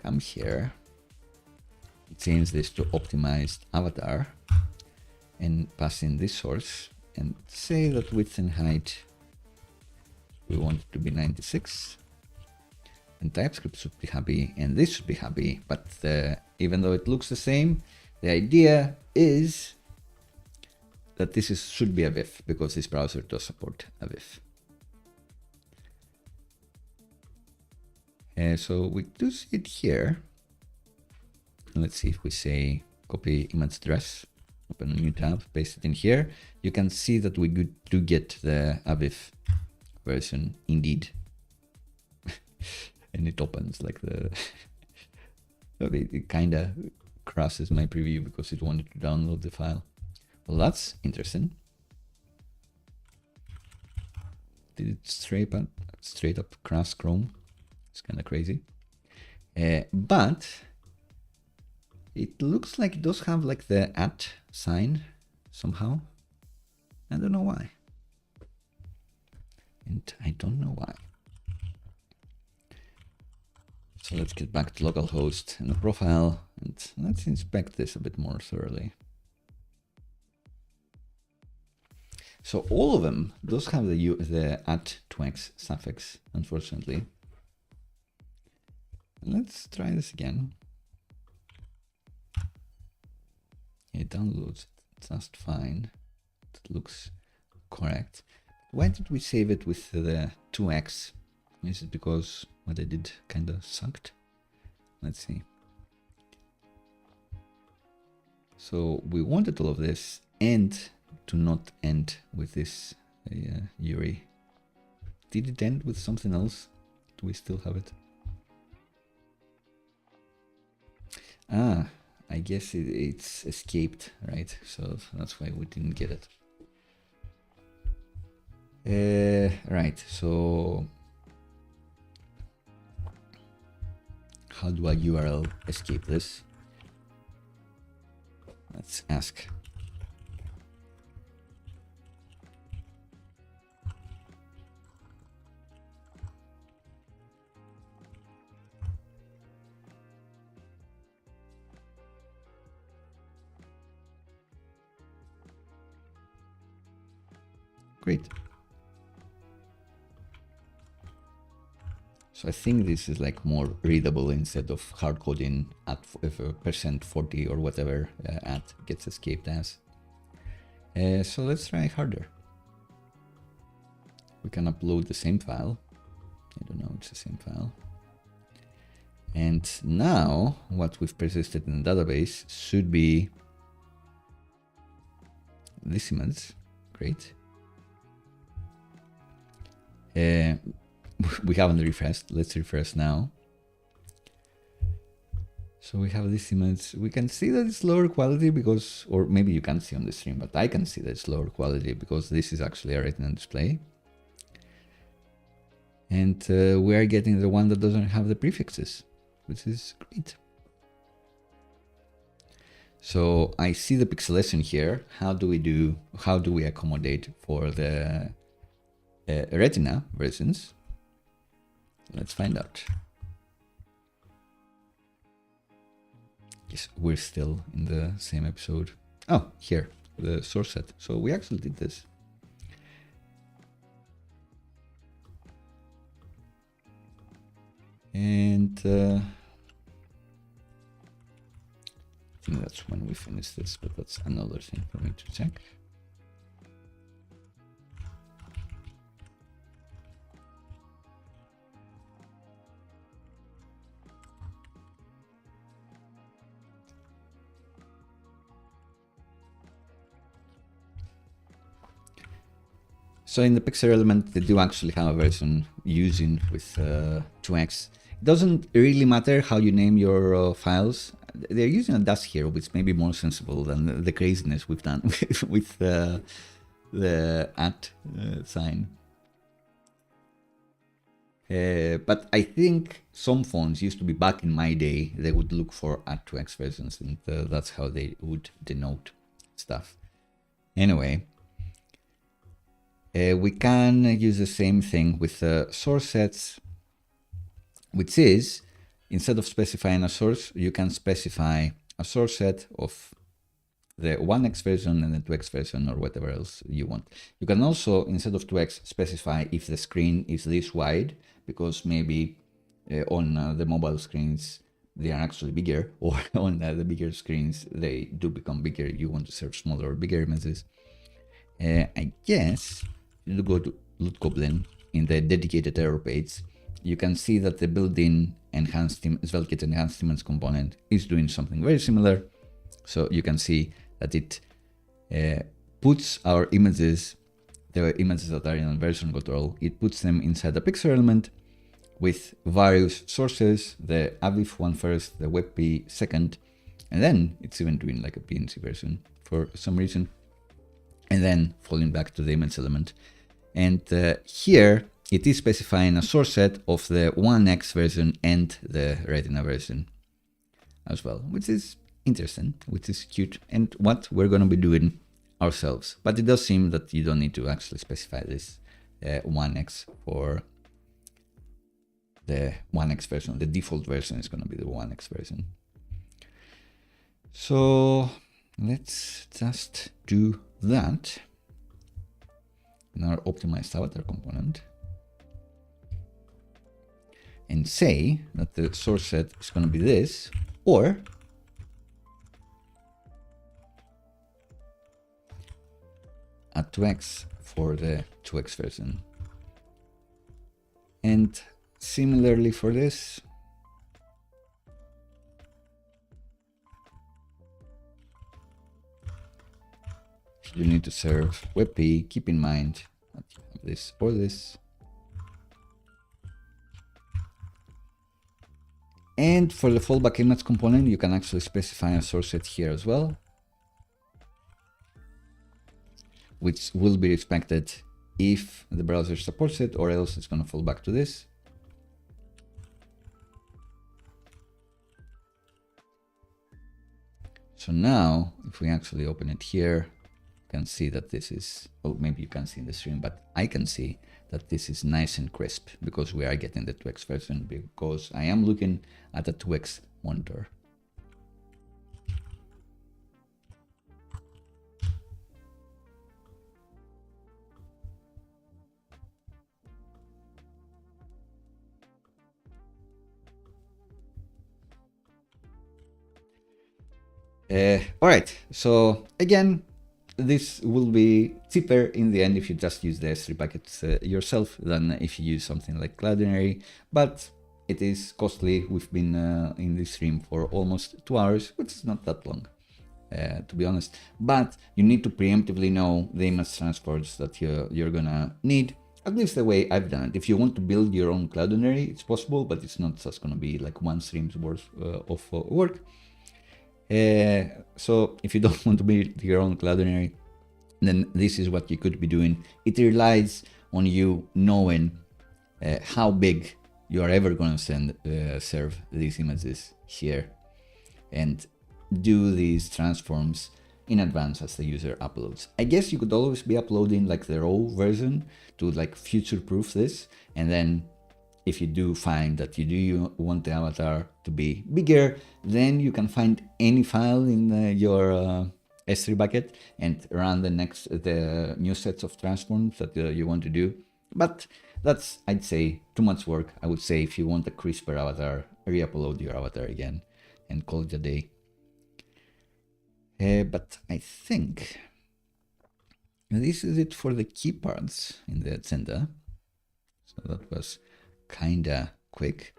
come here, change this to optimized avatar and pass in this source and say that width and height, we want it to be 96. And TypeScript should be happy, and this should be happy, but even though it looks the same, the idea is that this should be a AVIF, because this browser does support AVIF. So we do see it here. Let's see if we say copy image address, open a new tab, paste it in here. You can see that we do get the AVIF version indeed. And it opens like the it kind of crashes my preview because it wanted to download the file. Well, that's interesting. Did it straight up crash Chrome? It's kind of crazy. But it looks like it does have like the @ sign somehow. I don't know why. And I don't know why. So let's get back to localhost and the profile, and let's inspect this a bit more thoroughly. So all of them does have the @2x suffix, unfortunately. Let's try this again. It downloads just fine. It looks correct. Why did we save it with the 2x? Is it because what I did kind of sucked? Let's see. So we wanted all of this, and to not end with this URI. Did it end with something else? Do we still have it? Ah, I guess it's escaped, right? So that's why we didn't get it. Right, so how do I URL escape this? Let's ask. Great. So I think this is like more readable instead of hard coding at %40 or whatever at gets escaped as. So let's try harder. We can upload the same file. I don't know, it's the same file. And now what we've persisted in the database should be this image. Great. We haven't refreshed. Let's refresh now. So we have this image. We can see that it's lower quality because, or maybe you can't see on the stream, but I can see that it's lower quality because this is actually a retina display. And we are getting the one that doesn't have the prefixes, which is great. So I see the pixelation here. How do we accommodate for the retina versions? Let's find out. Yes, we're still in the same episode. Oh, here, the source set. So we actually did this. And I think that's when we finish this, but that's another thing for me to check. So in the picture element, they do actually have a version using with 2x. It doesn't really matter how you name your files. They're using a dash here, which may be more sensible than the craziness we've done with the at sign. But I think some phones used to be back in my day, they would look for at 2x versions, and that's how they would denote stuff. Anyway. We can use the same thing with source sets, which is, instead of specifying a source, you can specify a source set of the 1x version and the 2x version or whatever else you want. You can also, instead of 2x, specify if the screen is this wide, because maybe on the mobile screens, they are actually bigger, or on the bigger screens, they do become bigger. You want to serve smaller or bigger images. I guess you go to Goblin in the dedicated error page, you can see that the built-in SvelteKit enhanced image component is doing something very similar. So you can see that it puts our images, the images that are in version control, it puts them inside a picture element with various sources, the AVIF one first, the WebP second, and then it's even doing like a PNG version for some reason, and then falling back to the image element. And here it is specifying a source set of the 1x version and the retina version as well, which is interesting, which is cute, and what we're going to be doing ourselves. But it does seem that you don't need to actually specify this 1x for the 1x version. The default version is going to be the 1x version. So let's just do that in our optimized avatar component and say that the source set is going to be this, or at 2x for the 2x version. And similarly for this, you need to serve WebP. Keep in mind that you have this or this. And for the fallback image component, you can actually specify a source set here as well, which will be respected if the browser supports it, or else it's going to fall back to this. So now, if we actually open it here, you can see that this is, well, maybe you can see in the stream, but I can see that this is nice and crisp because we are getting the 2x version, because I am looking at a 2x monitor. All right, so again, this will be cheaper in the end if you just use the S3 packets yourself than if you use something like Cloudinary, but it is costly. We've been in this stream for almost 2 hours, which is not that long, to be honest, but you need to preemptively know the image transports that you're gonna need, at least the way I've done it. If you want to build your own Cloudinary, it's possible, but it's not just gonna be like one stream's worth of work. So if you don't want to build your own Cloudinary, then this is what you could be doing. It relies on you knowing how big you are ever going to serve these images here, and do these transforms in advance as the user uploads. I guess you could always be uploading like the raw version to like future-proof this, and then if you do find that you do want the avatar to be bigger, then you can find any file in your S3 bucket and run the new sets of transforms that you want to do. But that's, I'd say, too much work. I would say if you want a crisper avatar, re-upload your avatar again and call it a day. But I think this is it for the key parts in the agenda. So that was kinda quick.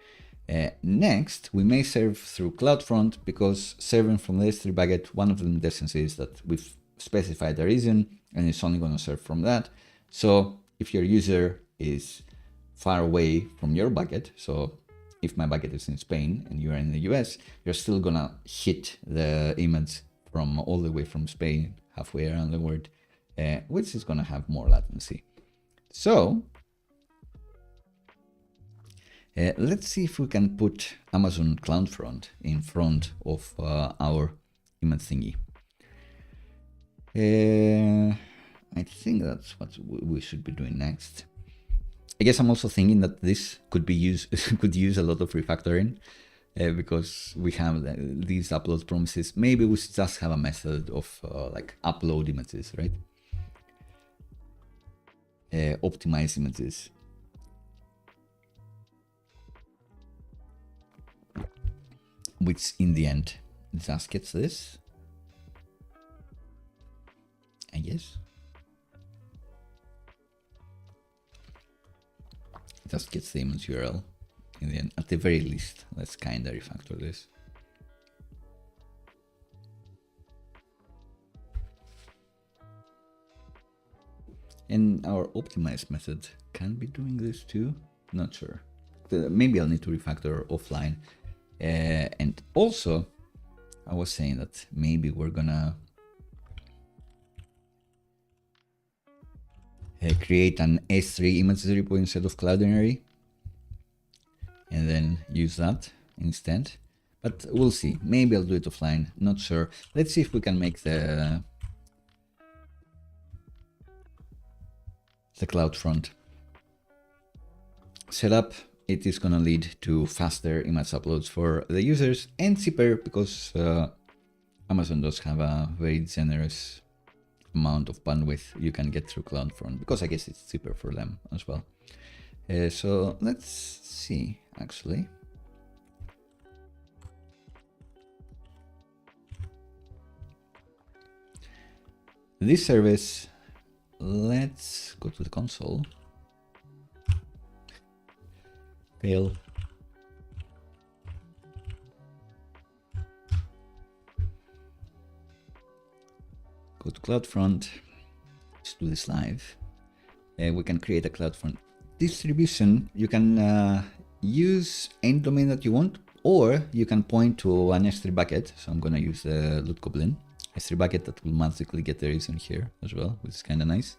Next, we may serve through CloudFront, because serving from the S3 bucket, one of the limitations is that we've specified a region and it's only going to serve from that. So if your user is far away from your bucket, so if my bucket is in Spain and you are in the US, you're still gonna hit the image from all the way from Spain, halfway around the world, which is gonna have more latency. So let's see if we can put Amazon CloudFront in front of our image thingy. I think that's what we should be doing next. I guess I'm also thinking that this could use a lot of refactoring, because we have these upload promises. Maybe we should just have a method of like upload images, right? Optimize images. Which in the end just gets this, I guess. Just gets the image URL in the end. At the very least, let's kinda refactor this. And our optimize method can be doing this too. Not sure. Maybe I'll need to refactor offline. And also, I was saying that maybe we're gonna create an S3 image repo instead of Cloudinary, and then use that instead. But we'll see. Maybe I'll do it offline. Not sure. Let's see if we can make the CloudFront setup. It is going to lead to faster image uploads for the users and cheaper, because Amazon does have a very generous amount of bandwidth you can get through CloudFront, because I guess it's cheaper for them as well. So let's see, actually. This service, let's go to the console. Fail. Go to CloudFront. let's do this live. We can create a CloudFront distribution. You can use any domain that you want, or you can point to an S3 bucket. So I'm gonna use the Loot Goblin S3 bucket that will magically get the reason here as well, which is kind of nice.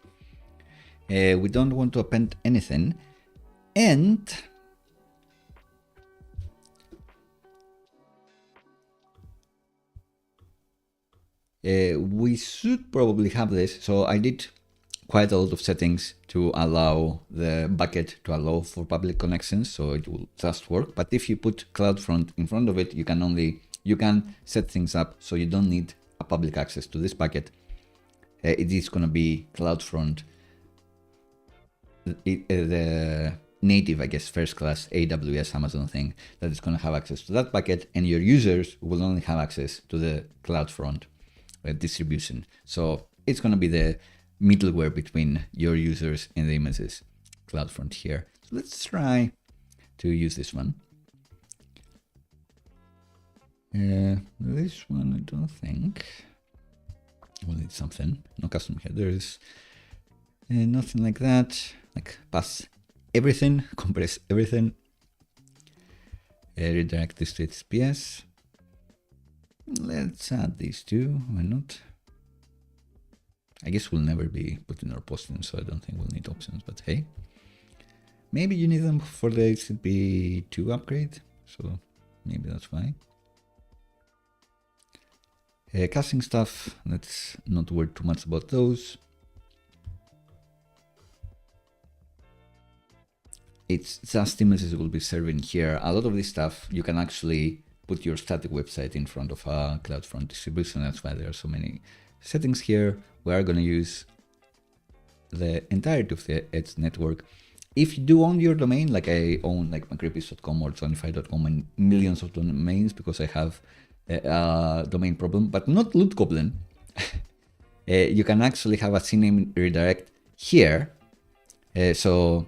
We don't want to append anything, and we should probably have this. So I did quite a lot of settings to allow the bucket to allow for public connections, so it will just work. But if you put CloudFront in front of it, you can set things up so you don't need a public access to this bucket. It is going to be CloudFront, the native, I guess, first class AWS Amazon thing that is going to have access to that bucket, and your users will only have access to the CloudFront distribution. So it's going to be the middleware between your users and the images. CloudFront here. So let's try to use this one. This one, I don't think. We'll need something. No custom headers. Nothing like that. Like pass everything, compress everything. Redirect this to HTTPS. Let's add these two. Why not? I guess we'll never be putting our post in, so I don't think we'll need options, but hey. Maybe you need them for the HTTP2 upgrade, so maybe that's why. Caching stuff, let's not worry too much about those. It's just images we'll be serving here. A lot of this stuff, you can actually put your static website in front of a CloudFront distribution. That's why there are so many settings here. We are going to use the entirety of the Edge network. If you do own your domain, like I own like macreepis.com or Johnnify.com and millions of domains because I have a domain problem, but not Loot Goblin, you can actually have a CNAME redirect here. So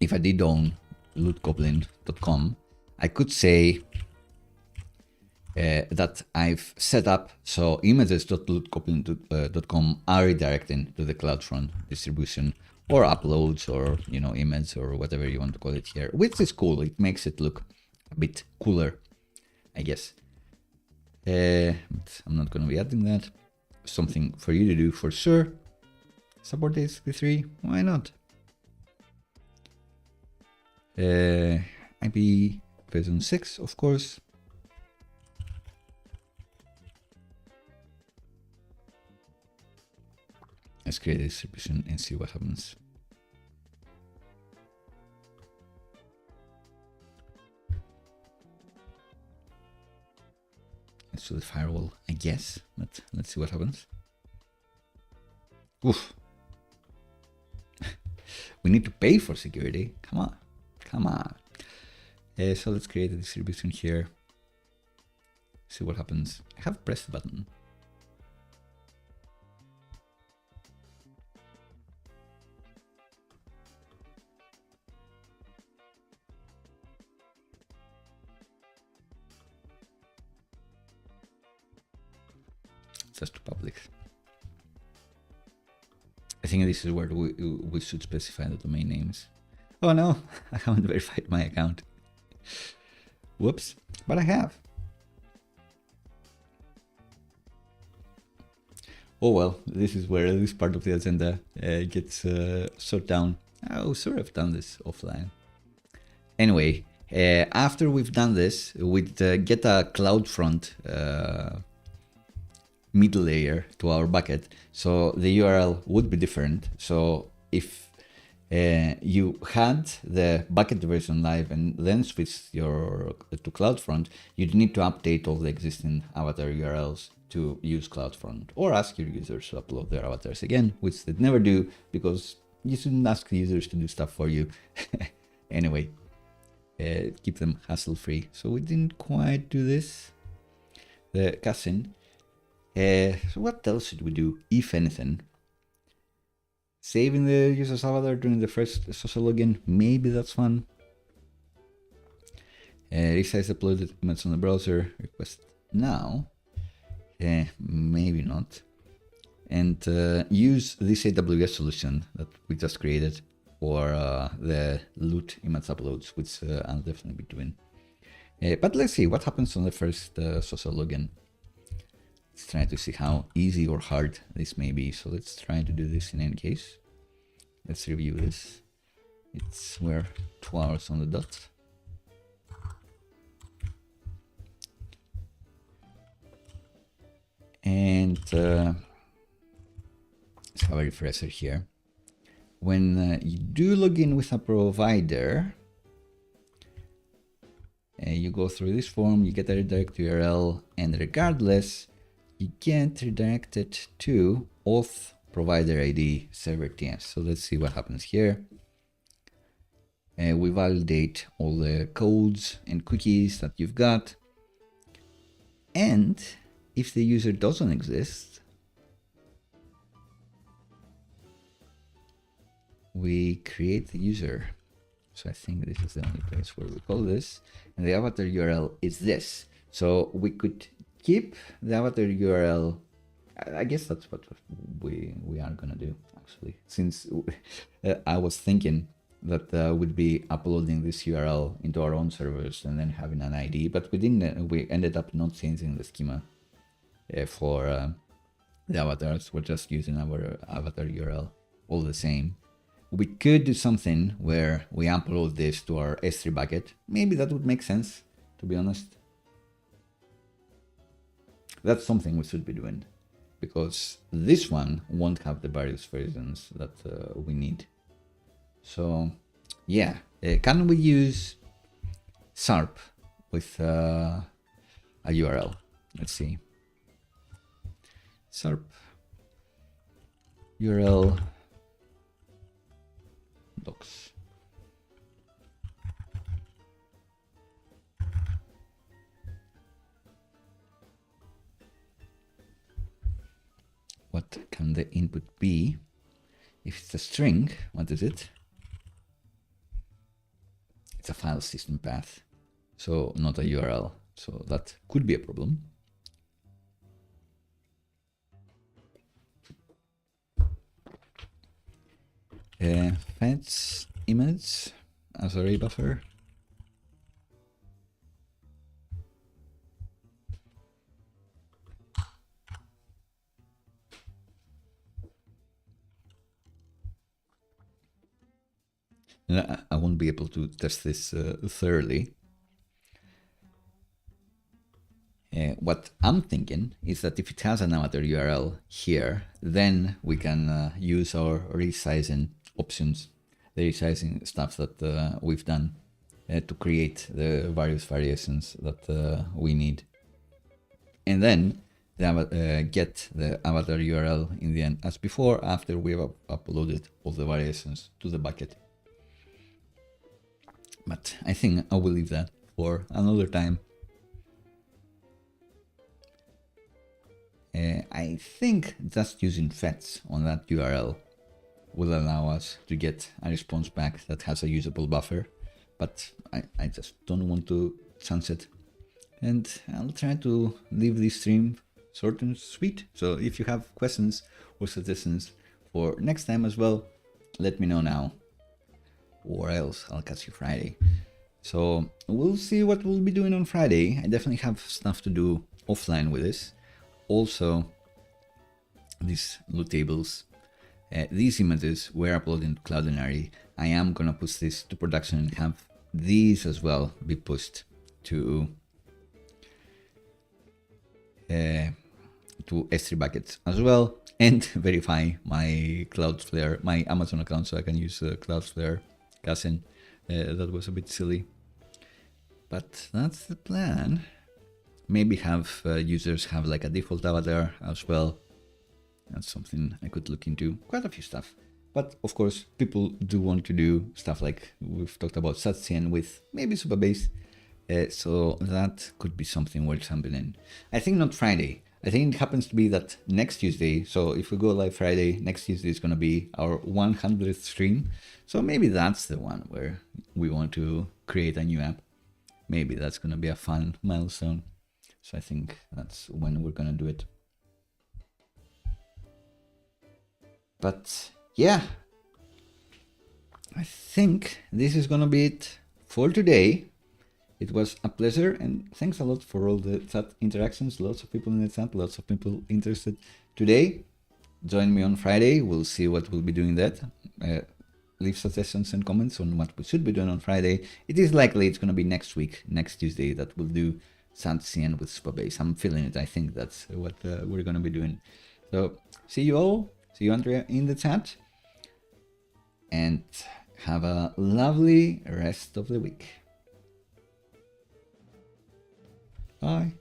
if I did own lootgoblin.com, I could say that I've set up so images.lootgoblin.com are redirecting to the CloudFront distribution, or uploads, or image, or whatever you want to call it here, which is cool. It makes it look a bit cooler, I guess. But I'm not going to be adding that. Something for you to do for sure. Support ASP3, why not? IP version 6, of course. Let's create a distribution and see what happens. Let's do the firewall, I guess, but let's see what happens. Oof. We need to pay for security. Come on, come on. So let's create a distribution here. See what happens. I have pressed the button. Just to public. I think this is where we should specify the domain names. Oh no, I haven't verified my account. Whoops, but I have. Oh well, this is where this part of the agenda gets shut down. Oh, sure, I've done this offline. Anyway, after we've done this, we'd get a CloudFront middle layer to our bucket, so the URL would be different. So if you had the bucket version live and then switched to CloudFront, you'd need to update all the existing avatar URLs to use CloudFront, or ask your users to upload their avatars again, which they'd never do because you shouldn't ask the users to do stuff for you. Anyway, keep them hassle-free. So we didn't quite do this. The caching. So what else should we do, if anything? Saving the user's avatar during the first social login, maybe that's fun. Resize uploaded image on the browser, request now. Maybe not. and use this AWS solution that we just created for the loot image uploads, which I'll definitely be doing. But let's see what happens on the first social login. Let's try to see how easy or hard this may be. So let's try to do this in any case. Let's review this. We're 2 hours on the dot. And let's have a refresher here. When you do log in with a provider, you go through this form, you get a redirect URL, and regardless, you get redirected to auth provider ID server TS. So let's see what happens here. We validate all the codes and cookies that you've got. And if the user doesn't exist, we create the user. So I think this is the only place where we call this. And the avatar URL is this. So we could keep the avatar URL. I guess that's what we are gonna do, actually, since I was thinking that would be uploading this URL into our own servers and then having an ID, but we didn't. We ended up not changing the schema for the avatars. We're just using our avatar URL all the same. We could do something where we upload this to our S3 bucket. Maybe that would make sense, to be honest. That's something we should be doing, because this one won't have the various versions that we need. So yeah, can we use SARP with a URL? Let's see. SARP URL docs. What can the input be? If it's a string, what is it? It's a file system path, so not a URL. So that could be a problem. Fetch image as array buffer. I won't be able to test this thoroughly. What I'm thinking is that if it has an avatar URL here, then we can use our resizing options, the resizing stuff that we've done to create the various variations that we need. And then get the avatar URL in the end as before, after we've uploaded all the variations to the bucket. But I think I will leave that for another time. I think just using fetch on that URL will allow us to get a response back that has a usable buffer, but I just don't want to chance it. And I'll try to leave this stream short and sweet. So if you have questions or suggestions for next time as well, let me know now, or else I'll catch you Friday. So we'll see what we'll be doing on Friday. I definitely have stuff to do offline with this. Also, these loot tables, these images were uploaded to Cloudinary. I am gonna push this to production and have these as well be pushed to S3 buckets as well, and verify my CloudFlare, my Amazon account, so I can use CloudFlare cousin. That was a bit silly, but that's the plan. Maybe have users have like a default avatar as well. That's something I could look into. Quite a few stuff. But of course, people do want to do stuff like we've talked about SatCN with maybe Supabase. So that could be something worth sampling. I think not Friday. I think it happens to be that next Tuesday. So if we go live Friday, next Tuesday is going to be our 100th stream. So maybe that's the one where we want to create a new app. Maybe that's going to be a fun milestone. So I think that's when we're going to do it. But yeah, I think this is gonna be it for today. It was a pleasure, and thanks a lot for all the chat interactions. Lots of people in the chat, lots of people interested today. Join me on Friday. We'll see what we'll be doing that. Leave suggestions and comments on what we should be doing on Friday. It is likely it's going to be next week, next Tuesday, that we'll do SandCN with Supabase. I'm feeling it. I think that's what we're going to be doing. So see you all. See you, Andrea, in the chat. And have a lovely rest of the week. Bye.